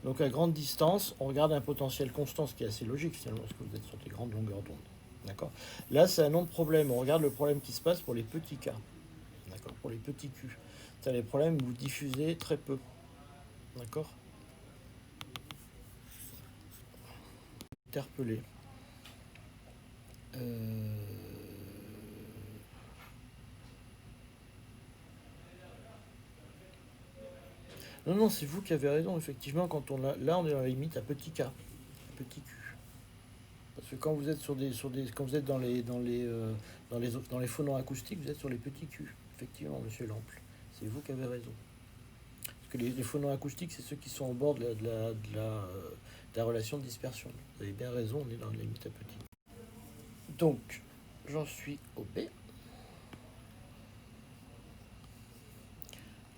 Donc à grande distance, on regarde un potentiel constant, ce qui est assez logique finalement, parce que vous êtes sur des grandes longueurs d'onde. D'accord ? Là, c'est un autre problème. On regarde le problème qui se passe pour les petits K. D'accord ? Pour les petits Q. C'est les problèmes où vous diffusez très peu. D'accord ? Interpellé. Non, non, c'est vous qui avez raison, effectivement, là, on est dans la limite à petit K, à petit Q. Parce que quand vous êtes quand vous êtes dans les phonons acoustiques, vous êtes sur les petits Q. Effectivement, monsieur Lample, c'est vous qui avez raison. Parce que les phonons acoustiques, c'est ceux qui sont au bord de la relation de dispersion. Vous avez bien raison, on est dans la limite à petit. Donc, j'en suis au B.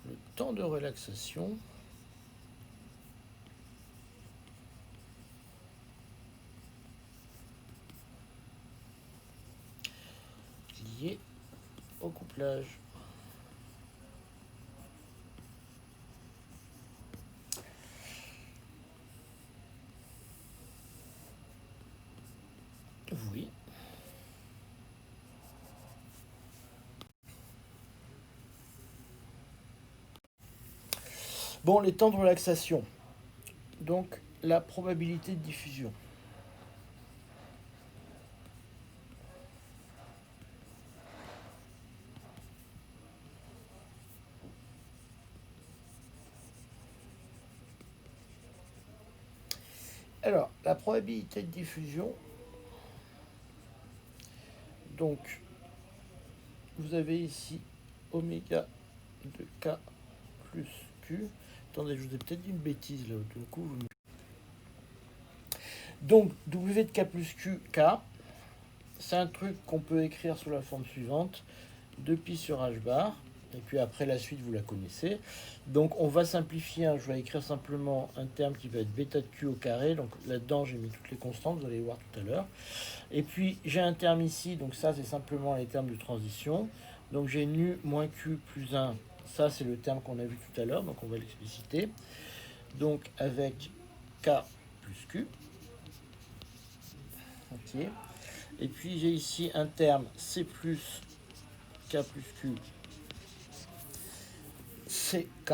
Le temps de relaxation lié au couplage. Oui. Bon, les temps de relaxation. Donc, la probabilité de diffusion. Alors, la probabilité de diffusion, donc, vous avez ici oméga de K plus Q. Attendez, je vous ai peut-être dit une bêtise là, du coup. Donc, W de K plus Q, K, c'est un truc qu'on peut écrire sous la forme suivante, 2pi sur H bar, Et puis après la suite, vous la connaissez. Donc on va simplifier, hein. Je vais écrire simplement un terme qui va être bêta de q au carré. Donc là-dedans, j'ai mis toutes les constantes, vous allez voir tout à l'heure. Et puis j'ai un terme ici, donc ça c'est simplement les termes de transition. Donc j'ai nu moins q plus 1, ça c'est le terme qu'on a vu tout à l'heure, donc on va l'expliciter. Donc avec k plus q. Ok. Et puis j'ai ici un terme c plus k plus q, ck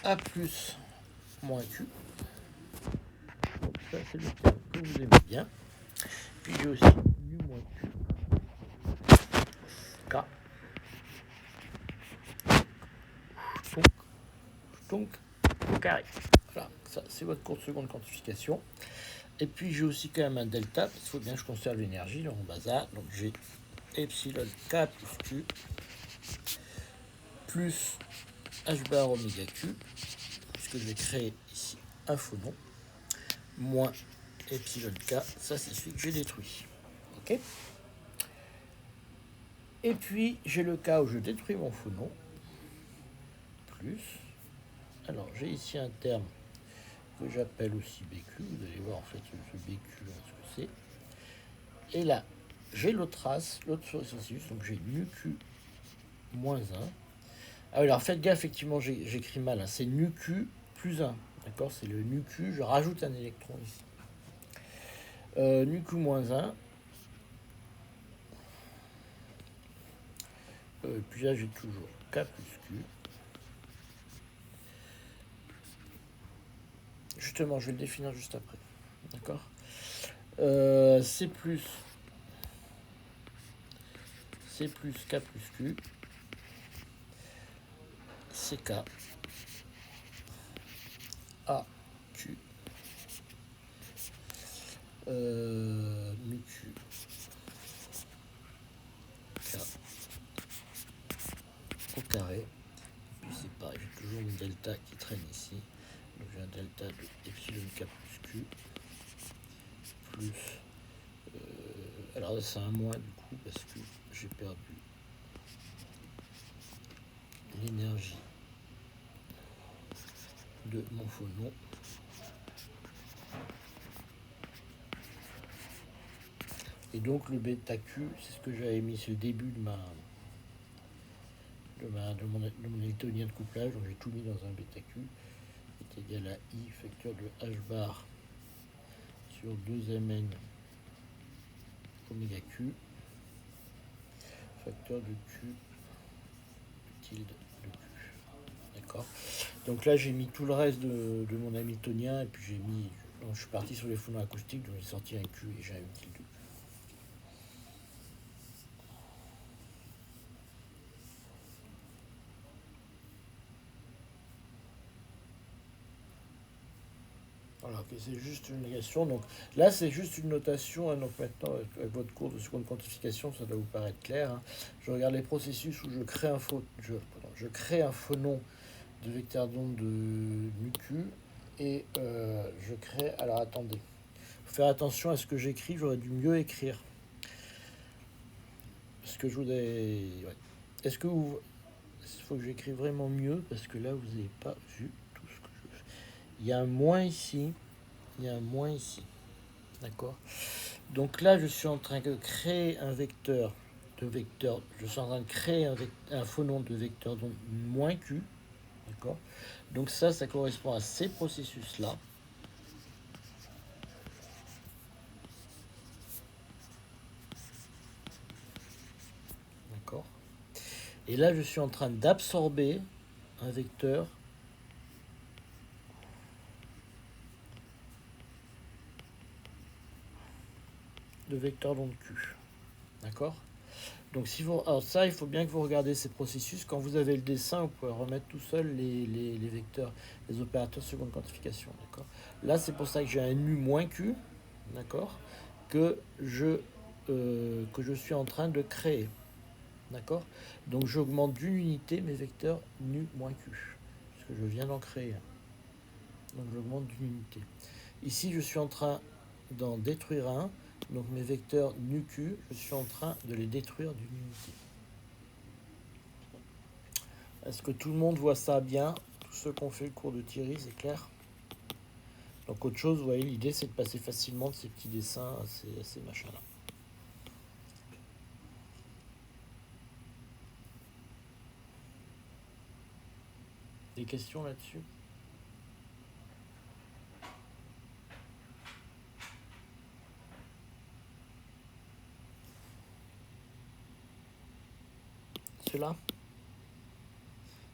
a plus moins q. Donc ça c'est le terme que vous aimez bien. Puis j'ai aussi nu moins q, k. Donc au carré. Voilà, ça c'est votre cours de seconde quantification. Et puis j'ai aussi quand même un delta, parce qu'il faut bien que je conserve l'énergie en bas A. Donc j'ai epsilon k plus q plus h bar oméga q, puisque je vais créer ici un phonon, moins epsilon k, ça c'est celui que j'ai détruit. Ok. Et puis j'ai le cas où je détruis mon phonon, plus, alors j'ai ici un terme que j'appelle aussi BQ, vous allez voir en fait ce BQ ce que c'est. Et là, j'ai l'autre trace, l'autre processus, donc j'ai nu q moins 1. Ah oui, alors faites gaffe, effectivement, j'écris mal, hein. C'est nu q plus 1, d'accord? C'est le nu q, je rajoute un électron ici. Nu q moins 1. Puis là, j'ai toujours k plus q. Justement, je vais le définir juste après, d'accord? C plus k plus q, ck a q mu q k au carré. Et puis c'est pareil, j'ai toujours une delta qui traîne ici. Donc j'ai un delta de epsilon k plus q plus. Alors là c'est un moins du coup parce que j'ai perdu l'énergie de mon phonon. Et donc le bêta q, c'est ce que j'avais mis, c'est le début de mon hamiltonien de couplage, donc j'ai tout mis dans un bêta q, est égal à i facteur de h bar sur 2mn oméga q, facteur de q tilde de q. D'accord. Donc là j'ai mis tout le reste de mon hamiltonien, et puis j'ai mis, donc je suis parti sur les phonons acoustiques, donc j'ai sorti un q et j'ai un tilde de q. Voilà, okay, c'est juste une négation. Donc là, c'est juste une notation. Hein, donc maintenant, avec votre cours de seconde quantification, ça doit vous paraître clair. Hein. Je regarde les processus où je crée je crée un phonon de vecteur d'onde de mu-q et je crée. Alors attendez, faut faire attention à ce que j'écris. J'aurais dû mieux écrire. Parce que je voudrais. Ouais. Est-ce que vous. Il faut que j'écrive vraiment mieux parce que là, vous n'avez pas vu tout ce que je fais. Il y a un moins ici. Il y a un moins ici. D'accord. Donc là, je suis en train de créer un vecteur de vecteur. Je suis en train de créer un phonon de vecteur donc moins q. D'accord. Donc ça correspond à ces processus-là. D'accord. Et là, je suis en train d'absorber un vecteur de vecteur d'onde q. D'accord. Donc si vous, alors ça, il faut bien que vous regardez ces processus. Quand vous avez le dessin, vous pouvez remettre tout seul les vecteurs, les opérateurs seconde quantification. D'accord. Là, c'est pour ça que j'ai un nu moins q, d'accord, que je suis en train de créer. D'accord. Donc j'augmente d'une unité mes vecteurs nu moins q, parce que je viens d'en créer un. Donc j'augmente d'une unité. Ici, je suis en train d'en détruire un. Donc mes vecteurs nu-q, je suis en train de les détruire d'une unité. Est-ce que tout le monde voit ça bien? Tous ceux qui ont fait le cours de Thierry, c'est clair? Donc autre chose, vous voyez, l'idée c'est de passer facilement de ces petits dessins à ces machins-là. Des questions là-dessus? Celui-là?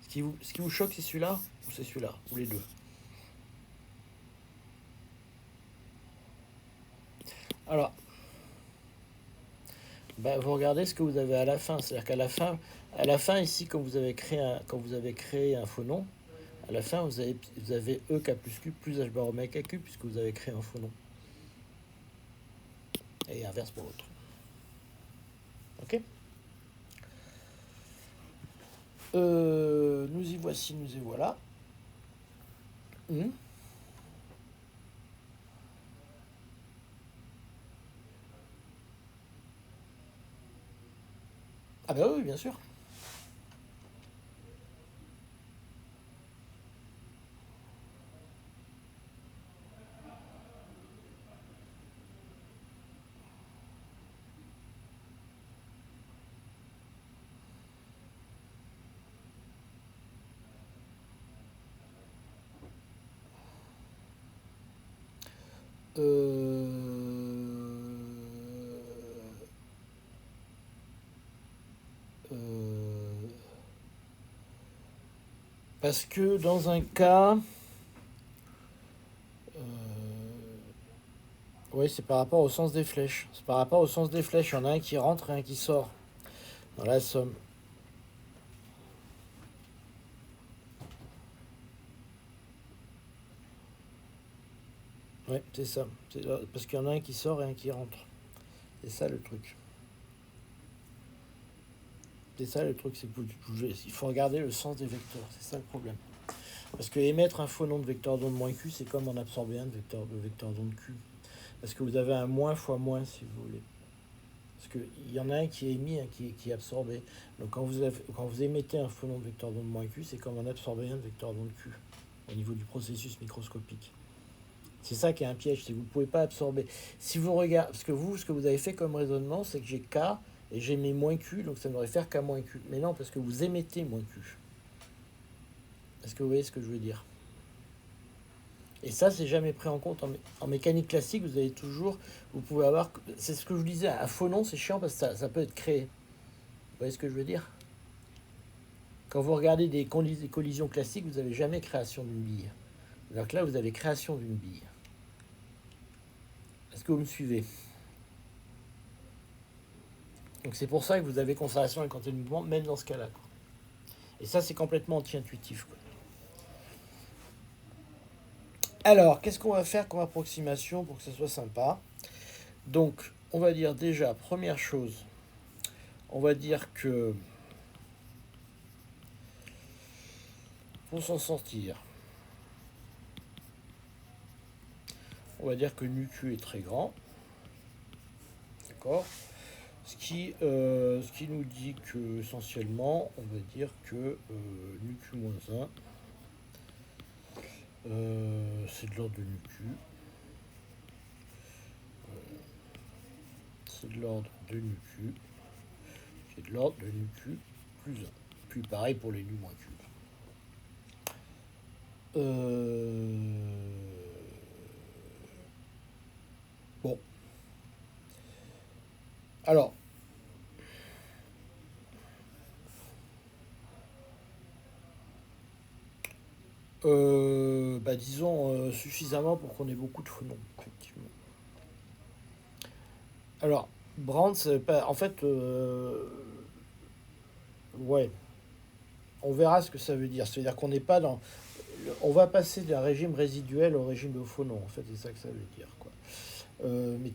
Ce qui vous choque, c'est celui-là ou c'est celui-là? Ou les deux? Alors, bah, vous regardez ce que vous avez à la fin. C'est-à-dire qu'à la fin ici, quand vous avez créé un phonon, à la fin, vous avez E k plus Q plus H bar oméga Q puisque vous avez créé un phonon. Et inverse pour l'autre. Ok. Nous y voici, nous y voilà. Ah bah oui, bien sûr. Parce que dans un cas, oui, c'est par rapport au sens des flèches. C'est par rapport au sens des flèches. Il y en a un qui rentre et un qui sort dans la somme. Ouais, c'est ça. Parce qu'il y en a un qui sort et un qui rentre. C'est ça le truc. C'est ça le truc, c'est que il faut regarder le sens des vecteurs. C'est ça le problème. Parce que émettre un phonon de vecteur d'onde moins Q, c'est comme en absorber un de vecteur d'onde Q. Parce que vous avez un moins fois moins, si vous voulez. Parce qu'il y en a un qui est émis, un qui est absorbé. Donc quand vous émettez un phonon de vecteur d'onde moins Q, c'est comme en absorber un de vecteur d'onde Q, au niveau du processus microscopique. C'est ça qui est un piège, c'est que vous ne pouvez pas absorber. Si vous regardez, parce que vous, ce que vous avez fait comme raisonnement, c'est que j'ai K et j'ai mes moins Q, donc ça devrait faire K moins Q. Mais non, parce que vous émettez moins Q. Est-ce que vous voyez ce que je veux dire? Et ça, c'est jamais pris en compte. En mécanique classique, vous avez toujours, vous pouvez avoir, c'est ce que je vous disais, un phonon, c'est chiant parce que ça peut être créé. Vous voyez ce que je veux dire? Quand vous regardez des collisions classiques, vous n'avez jamais création d'une bille. Alors que là, vous avez création d'une bille. Est-ce que vous me suivez? Donc c'est pour ça que vous avez conservation et quantité de mouvement, même dans ce cas-là. Et ça, c'est complètement anti-intuitif. Alors, qu'est-ce qu'on va faire comme approximation pour que ça soit sympa? Donc, on va dire déjà, première chose, on va dire que pour s'en sortir, on va dire que nu-q est très grand. D'accord? Ce qui nous dit que, essentiellement, on va dire que nu-q-1, c'est de l'ordre de nu-q. C'est de l'ordre de nu-q. C'est de l'ordre de nu-q plus 1. Puis pareil pour les nu-q. Bon. Alors. Disons suffisamment pour qu'on ait beaucoup de phonons, effectivement. Alors, Brandt, en fait, ouais, on verra ce que ça veut dire. C'est-à-dire qu'on n'est pas dans... On va passer d'un régime résiduel au régime de phonons, en fait, c'est ça que ça veut dire, quoi. Mais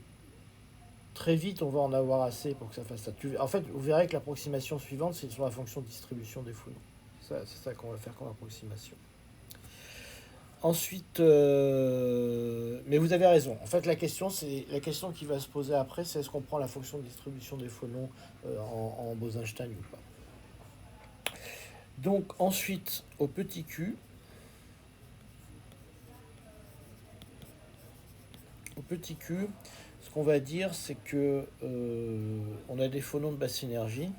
très vite, on va en avoir assez pour que ça fasse ça. En fait, vous verrez que l'approximation suivante, c'est sur la fonction de distribution des phonons. C'est ça qu'on va faire comme approximation. Ensuite, mais vous avez raison. En fait, la question qui va se poser après, c'est est-ce qu'on prend la fonction de distribution des phonons en Bose-Einstein ou pas. Donc ensuite, au petit q, ce qu'on va dire, c'est que on a des phonons de basse énergie.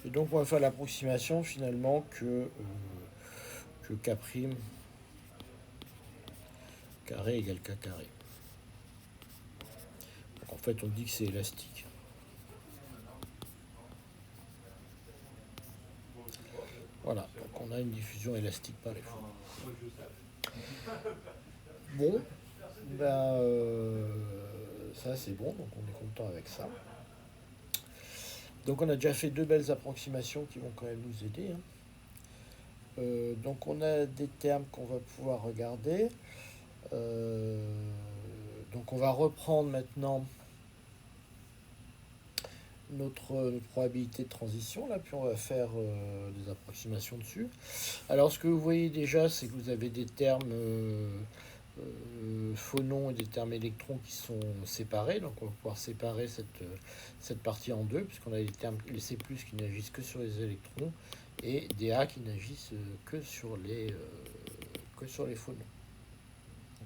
Et donc on va faire l'approximation finalement que K' carré égale K carré. Donc en fait on dit que c'est élastique. Voilà, donc on a une diffusion élastique par les phonons. Bon, ben ça c'est bon, donc on est content avec ça. Donc on a déjà fait deux belles approximations qui vont quand même nous aider. Donc on a des termes qu'on va pouvoir regarder. Donc on va reprendre maintenant notre probabilité de transition, là, puis on va faire des approximations dessus. Alors ce que vous voyez déjà, c'est que vous avez des termes phonons et des termes électrons qui sont séparés. Donc on va pouvoir séparer cette partie en deux, puisqu'on a les C+, qui n'agissent que sur les électrons, et des A qui n'agissent que sur les phonons.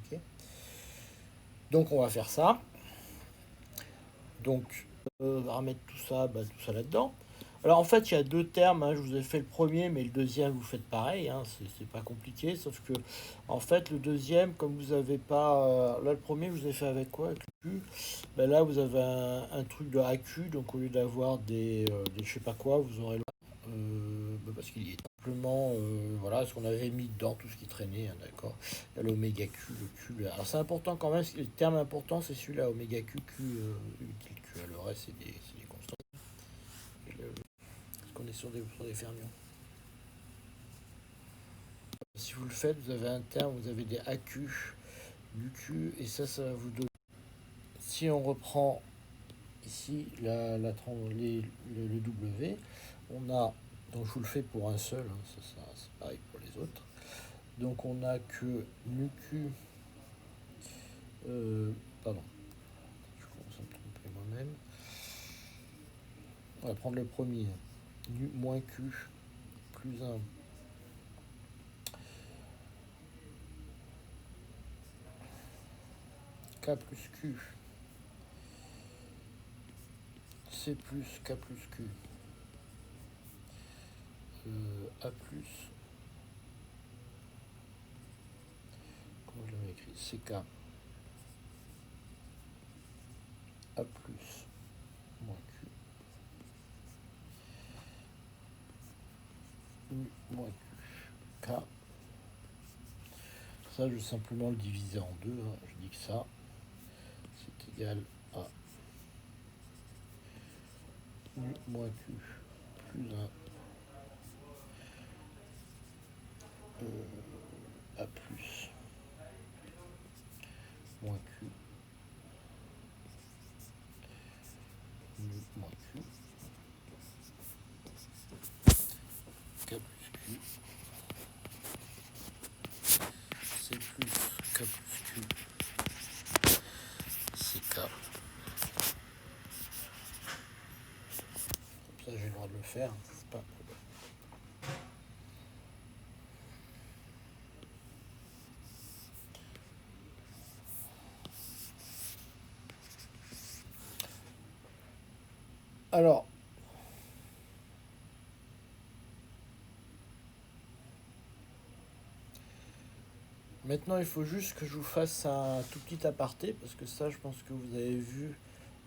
Okay. Donc on va faire ça. Donc on va remettre tout ça là-dedans. Alors en fait il y a deux termes, hein. Je vous ai fait le premier, mais le deuxième vous faites pareil, hein. C'est pas compliqué, sauf que en fait le deuxième, comme vous avez pas là le premier vous avez fait avec quoi, avec le Q, ben là vous avez un truc de AQ, donc au lieu d'avoir des je sais pas quoi, vous aurez parce qu'il y est simplement voilà ce qu'on avait mis dedans, tout ce qui traînait, hein, d'accord. Il y a l'oméga Q, le Q. Alors c'est important quand même, le terme important c'est celui-là, oméga Q, Q, utile Q. Le reste c'est des constantes. Parce qu'on est sur des fermions. Si vous le faites, vous avez un terme, vous avez des AQ, du Q, et ça va vous donner. Si on reprend ici le W, on a, donc je vous le fais pour un seul, hein, ça c'est pareil pour les autres. Donc on a que nu Q, pardon, je commence à me tromper moi-même. On va prendre le premier, nu moins Q plus 1 K plus Q, C plus K plus Q, A plus, comment je l'avais écrit, CK, A plus, moins Q, U moins Q, K. Ça, je vais simplement le diviser en deux, hein. Je dis que ça, c'est égal à U moins Q plus 1 A plus moins Q U moins Q K plus Q C plus K plus Q CK. Comme ça j'ai le droit de le faire, c'est pas un problème. Alors, maintenant il faut juste que je vous fasse un tout petit aparté, parce que ça je pense que vous avez vu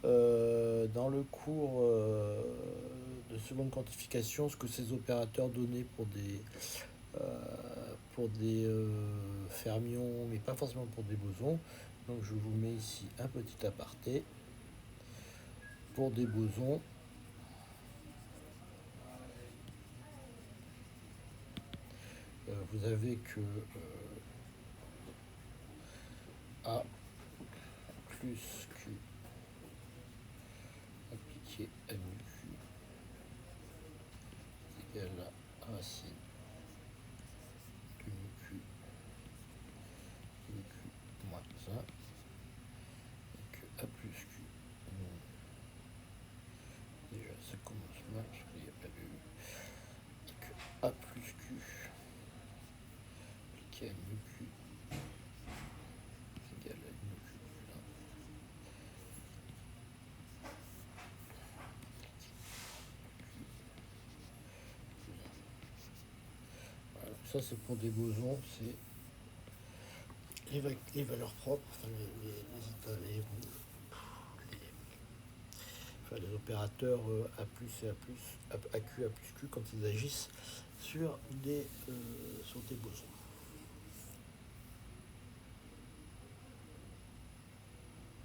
dans le cours de seconde quantification ce que ces opérateurs donnaient pour des fermions, mais pas forcément pour des bosons. Donc je vous mets ici un petit aparté pour des bosons. Vous avez que A plus Q appliqué à nu q égale à racine de nu q moins 1 et que a plus q. Déjà ça commence mal parce qu'il n'y a pas de u. Et que a plus q appliqué à nu q égale à nu q plus 1. Voilà, ça c'est pour des bosons, c'est les valeurs propres, enfin les opérateurs A plus et A plus, AQ, A plus Q quand ils agissent sur des bosons.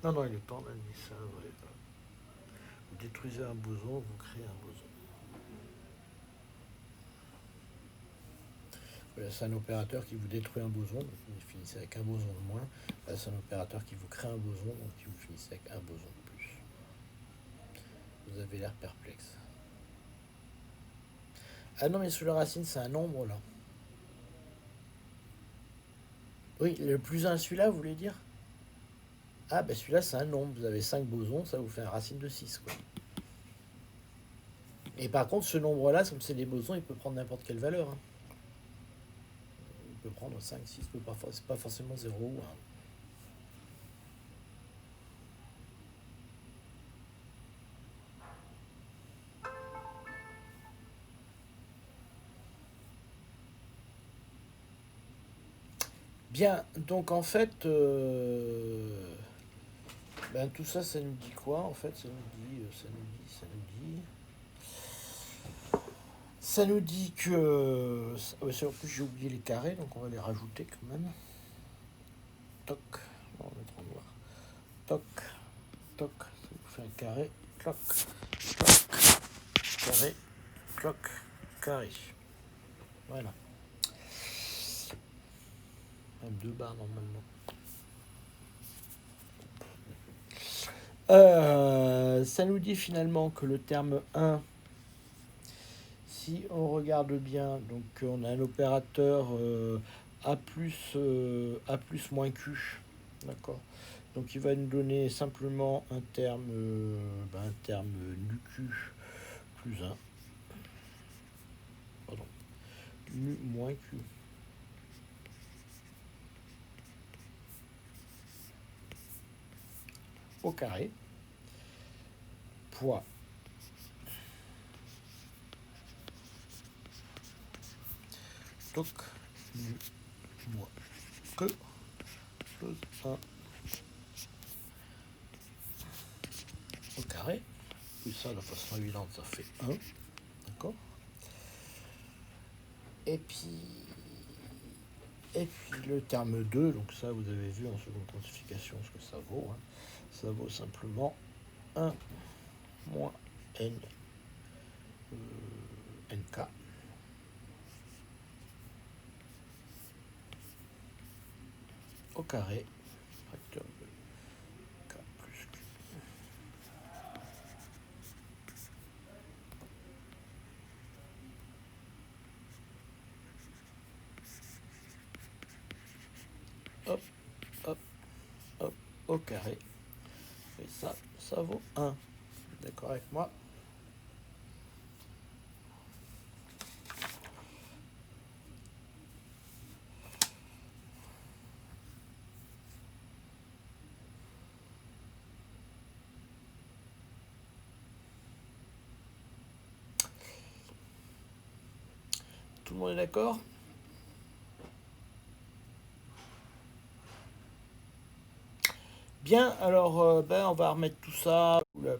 Non, il est temps, on a mis ça, ouais. Vous détruisez un boson, vous créez un boson. Voilà, c'est un opérateur qui vous détruit un boson, donc vous finissez avec un boson de moins. Là, c'est un opérateur qui vous crée un boson, donc vous finissez avec un boson de plus. Vous avez l'air perplexe. Ah non, mais sous la racine, c'est un nombre, là. Oui, le plus 1, celui-là, vous voulez dire? Ah, ben celui-là, c'est un nombre. Vous avez 5 bosons, ça vous fait une racine de 6, quoi. Et par contre, ce nombre-là, comme c'est des bosons, il peut prendre n'importe quelle valeur. Hein. Il peut prendre 5, 6, c'est pas forcément 0 ou 1. Bien, donc en fait, ben, tout ça, ça nous dit quoi? En fait, ça nous dit que... En plus, j'ai oublié les carrés, donc on va les rajouter quand même. Toc, on va mettre en noir. Toc, toc, ça nous fait un carré. Cloc, cloc, carré, cloc, carré. Voilà. Même 2 barres normalement. Ça nous dit finalement que le terme 1, si on regarde bien, donc on a un opérateur A plus moins Q, d'accord. Donc il va nous donner simplement un terme nu Q plus 1, pardon, nu moins Q. Au carré, poids toc nu moins que plus 1 au carré. Puis ça, de façon évidente, ça fait 1. D'accord. Et puis le terme 2, donc ça, vous avez vu en seconde quantification ce que ça vaut. Hein. Ça vaut simplement 1 moins n nk au carré, facteur de k plus q. Hop, hop, hop, au carré. Et ça vaut 1. D'accord avec moi? Tout le monde est d'accord? Bien, alors on va remettre tout ça, le A+,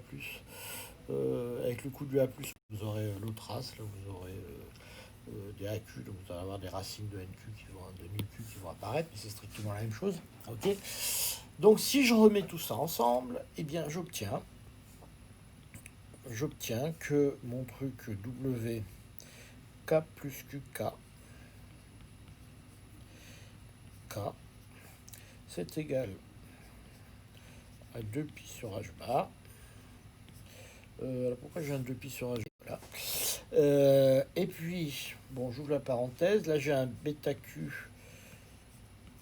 avec le coup du A+, vous aurez l'autre race, là vous aurez des AQ, donc vous allez avoir des racines de NQ de NQ qui vont apparaître, mais c'est strictement la même chose. Ok. Donc si je remets tout ça ensemble, eh bien j'obtiens que mon truc W K plus QK K, c'est égal à 2 pi sur H bar Alors pourquoi j'ai un 2 pi sur AG? Voilà. Et puis, bon, j'ouvre la parenthèse. Là, j'ai un bêta Q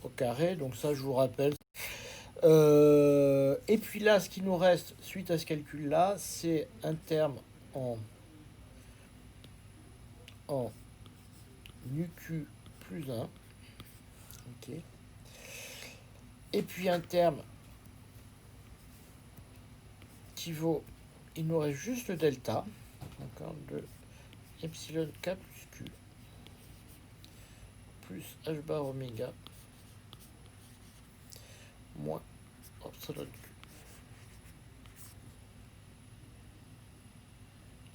au carré. Donc ça, je vous rappelle. Et puis là, ce qui nous reste, suite à ce calcul-là, c'est un terme en UQ plus 1. Ok. Et puis un terme qui vaut, il nous reste juste le delta, d'accord, de epsilon k plus q plus h bar oméga moins epsilon q.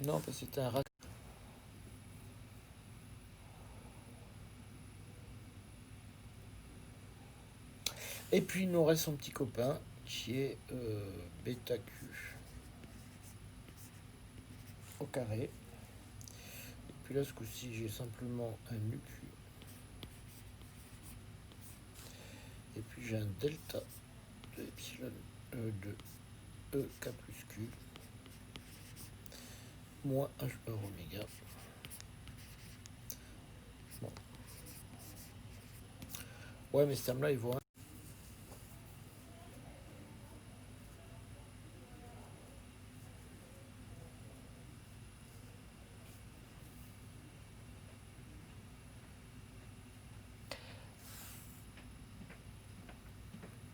Non, parce que c'était un ratio. Et puis il nous reste son petit copain qui est bêta q au carré. Et puis là, ce coup-ci, j'ai simplement un UQ. Et puis j'ai un delta de epsilon de EK plus Q moins H bar oméga. Bon. Ouais, mais ce terme-là, il vaut un.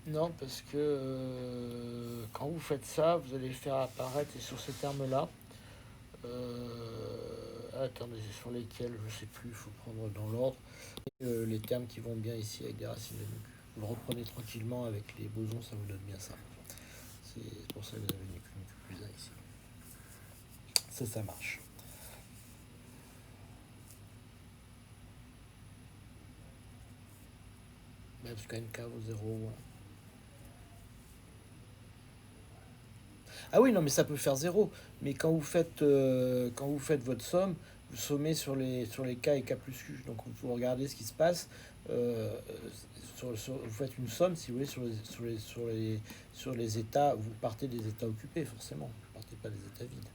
Non, parce que quand vous faites ça, vous allez faire apparaître, et sur ces termes-là, attendez, sur lesquels, je ne sais plus, il faut prendre dans l'ordre, les termes qui vont bien ici avec des racines de nu. Vous le reprenez tranquillement avec les bosons, ça vous donne bien ça. C'est pour ça que vous avez nu plus 1 ici. Ça marche. Parce qu'un K vaut 0. Ah oui, non, mais ça peut faire 0. Mais quand vous faites votre somme, vous sommez sur les K et K plus Q. Donc vous regardez ce qui se passe. Vous faites une somme, si vous voulez, sur les états. Vous partez des états occupés, forcément. Vous ne partez pas des états vides.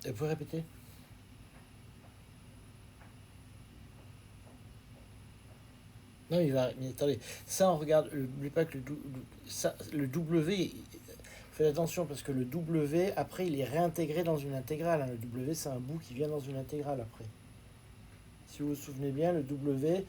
Vous pouvez répéter? Non, mais attendez, ça on regarde, n'oubliez pas que le W, faites attention parce que le W, après, il est réintégré dans une intégrale, hein. Le W, c'est un bout qui vient dans une intégrale après. Si vous vous souvenez bien, le W,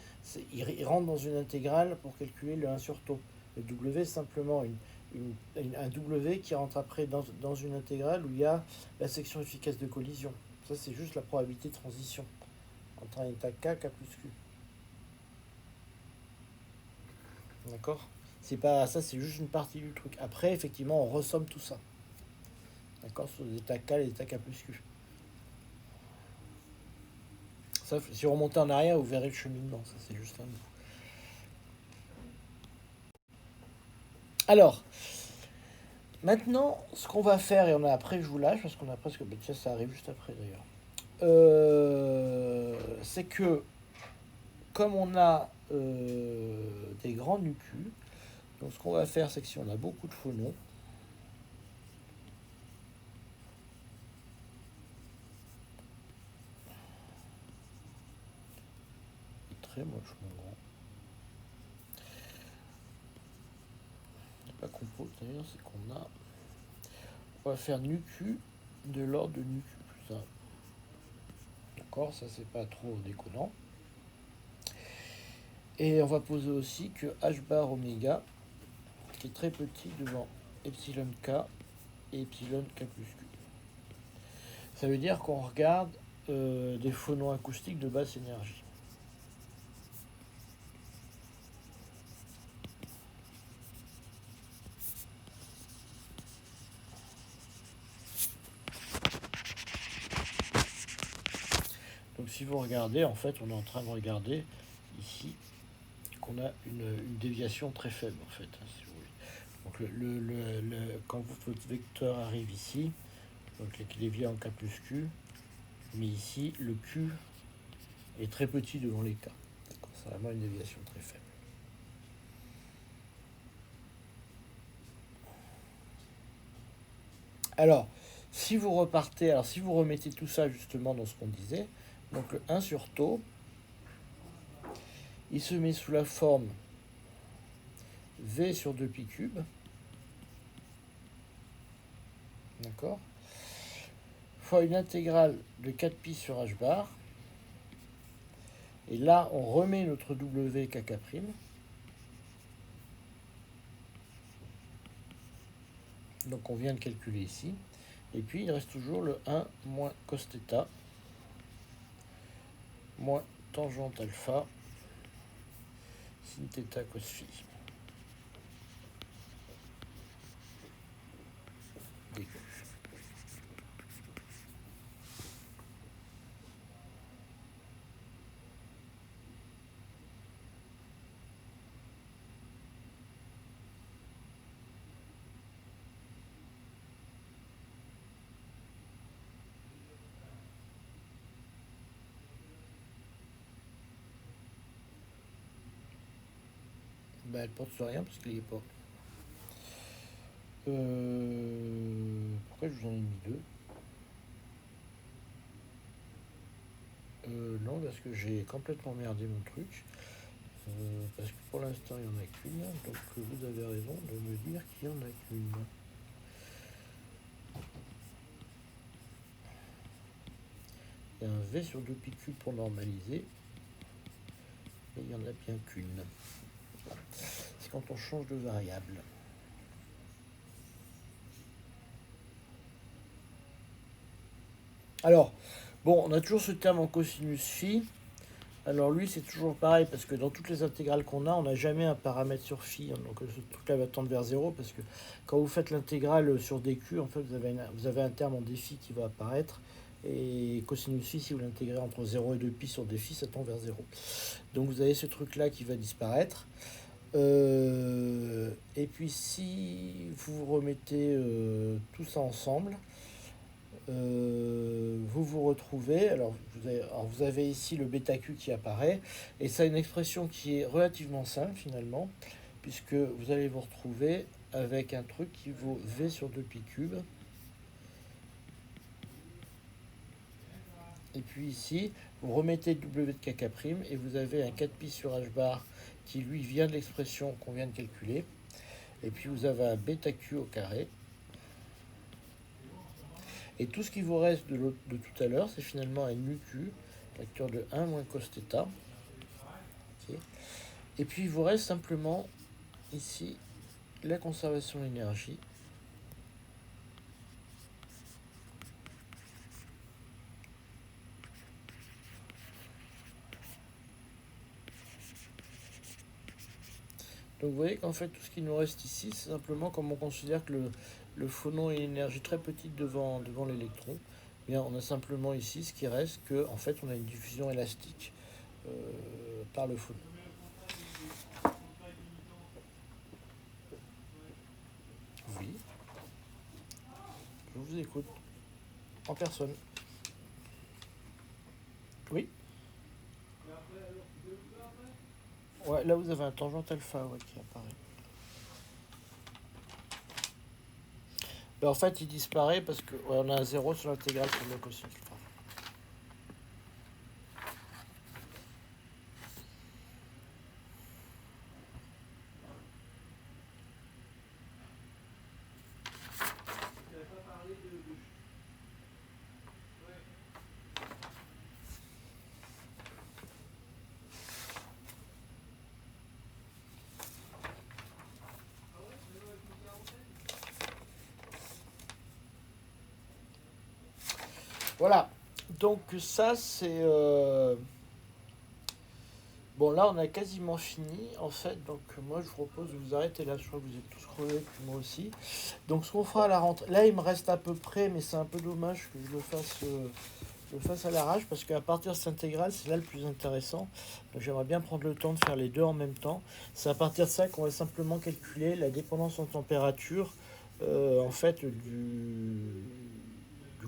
il rentre dans une intégrale pour calculer le 1 sur tau. Le W, c'est simplement un W qui rentre après dans une intégrale où il y a la section efficace de collision. Ça, c'est juste la probabilité de transition entre un état K, K plus Q. D'accord? C'est pas ça, c'est juste une partie du truc. Après, effectivement, on ressomme tout ça. D'accord? Sur les états K, les états K plus Q. Ça, si vous remontez en arrière, vous verrez le cheminement. Ça, c'est juste un bout. Alors, maintenant, ce qu'on va faire, et on a après, je vous lâche, parce qu'on a presque. Ben, tiens, ça arrive juste après d'ailleurs. C'est que, comme on a des grands nucus, donc ce qu'on va faire, c'est que si on a beaucoup de phonons, c'est très moche mon grand. Pas compose d'ailleurs, c'est qu'on a. On va faire nucu de l'ordre de nucu plus 1. D'accord, ça c'est pas trop déconnant. Et on va poser aussi que h bar oméga, qui est très petit devant epsilon k et epsilon k plus q. Ça veut dire qu'on regarde des phonons acoustiques de basse énergie. Donc si vous regardez, en fait, on est en train de regarder ici qu'on a une déviation très faible, en fait, hein, si vous voulez. Donc quand votre vecteur arrive ici, donc il dévie en K plus Q, mais ici, le Q est très petit devant les K. C'est vraiment une déviation très faible. Alors, si vous repartez, alors si vous remettez tout ça justement dans ce qu'on disait, donc le 1 sur taux, il se met sous la forme V sur 2pi cube. D'accord, fois une intégrale de 4pi sur h bar. Et là, on remet notre W kk'. Donc on vient de calculer ici. Et puis il reste toujours le 1 moins cos θ moins tangente alpha sin θ cos phi. Ben, elle porte sur rien parce qu'il n'y est pas. Pourquoi je vous en ai mis deux? Non, parce que j'ai complètement merdé mon truc. Parce que pour l'instant, il n'y en a qu'une. Donc vous avez raison de me dire qu'il n'y en a qu'une. Il y a un V sur 2pi cube pour normaliser. Et il n'y en a bien qu'une. Voilà. C'est quand on change de variable. Alors, bon, on a toujours ce terme en cosinus phi. Alors lui, c'est toujours pareil, parce que dans toutes les intégrales qu'on a, on n'a jamais un paramètre sur phi. Donc ce truc-là va tendre vers 0, parce que quand vous faites l'intégrale sur dq, en fait, vous avez un terme en dφ qui va apparaître. Et cosinus phi, si vous l'intégrez entre 0 et 2pi sur dφ, ça tend vers 0. Donc vous avez ce truc-là qui va disparaître. Et puis si vous remettez tout ça ensemble, vous vous retrouvez, alors vous avez ici le bêta q qui apparaît, et ça a une expression qui est relativement simple finalement, puisque vous allez vous retrouver avec un truc qui vaut v sur 2pi cube. Et puis ici, vous remettez w de kk' et vous avez un 4pi sur h bar qui lui vient de l'expression qu'on vient de calculer. Et puis vous avez un bêta q au carré. Et tout ce qui vous reste de tout à l'heure, c'est finalement un uq, facteur de 1 moins cos θ. Okay. Et puis il vous reste simplement ici la conservation de l'énergie. Donc vous voyez qu'en fait tout ce qui nous reste ici, c'est simplement comme on considère que le phonon a une énergie très petite devant l'électron. Bien, on a simplement ici ce qui reste, que en fait on a une diffusion élastique par le phonon. Oui, je vous écoute. En personne. Oui. Ouais, là vous avez un tangente alpha qui apparaît. Ben, en fait, il disparaît parce que on a un 0 sur l'intégrale pour le cosinus. Voilà, donc ça c'est... Bon, là on a quasiment fini en fait, donc moi je vous propose de vous arrêter là, je crois que vous êtes tous crevés, puis moi aussi. Donc ce qu'on fera à la rentrée, là il me reste à peu près, mais c'est un peu dommage que je le fasse à l'arrache, parce qu'à partir de cette intégrale, c'est là le plus intéressant. Donc j'aimerais bien prendre le temps de faire les deux en même temps. C'est à partir de ça qu'on va simplement calculer la dépendance en température, en fait, du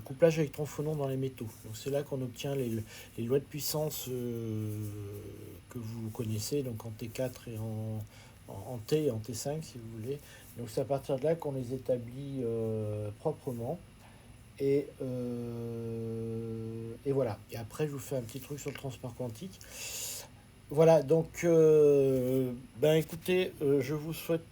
couplage électron-phonon dans les métaux. Donc c'est là qu'on obtient les lois de puissance que vous connaissez, donc en T4 et en T et en T5 si vous voulez. Donc c'est à partir de là qu'on les établit proprement. Et voilà. Et après, je vous fais un petit truc sur le transport quantique. Voilà, donc, ben écoutez, je vous souhaite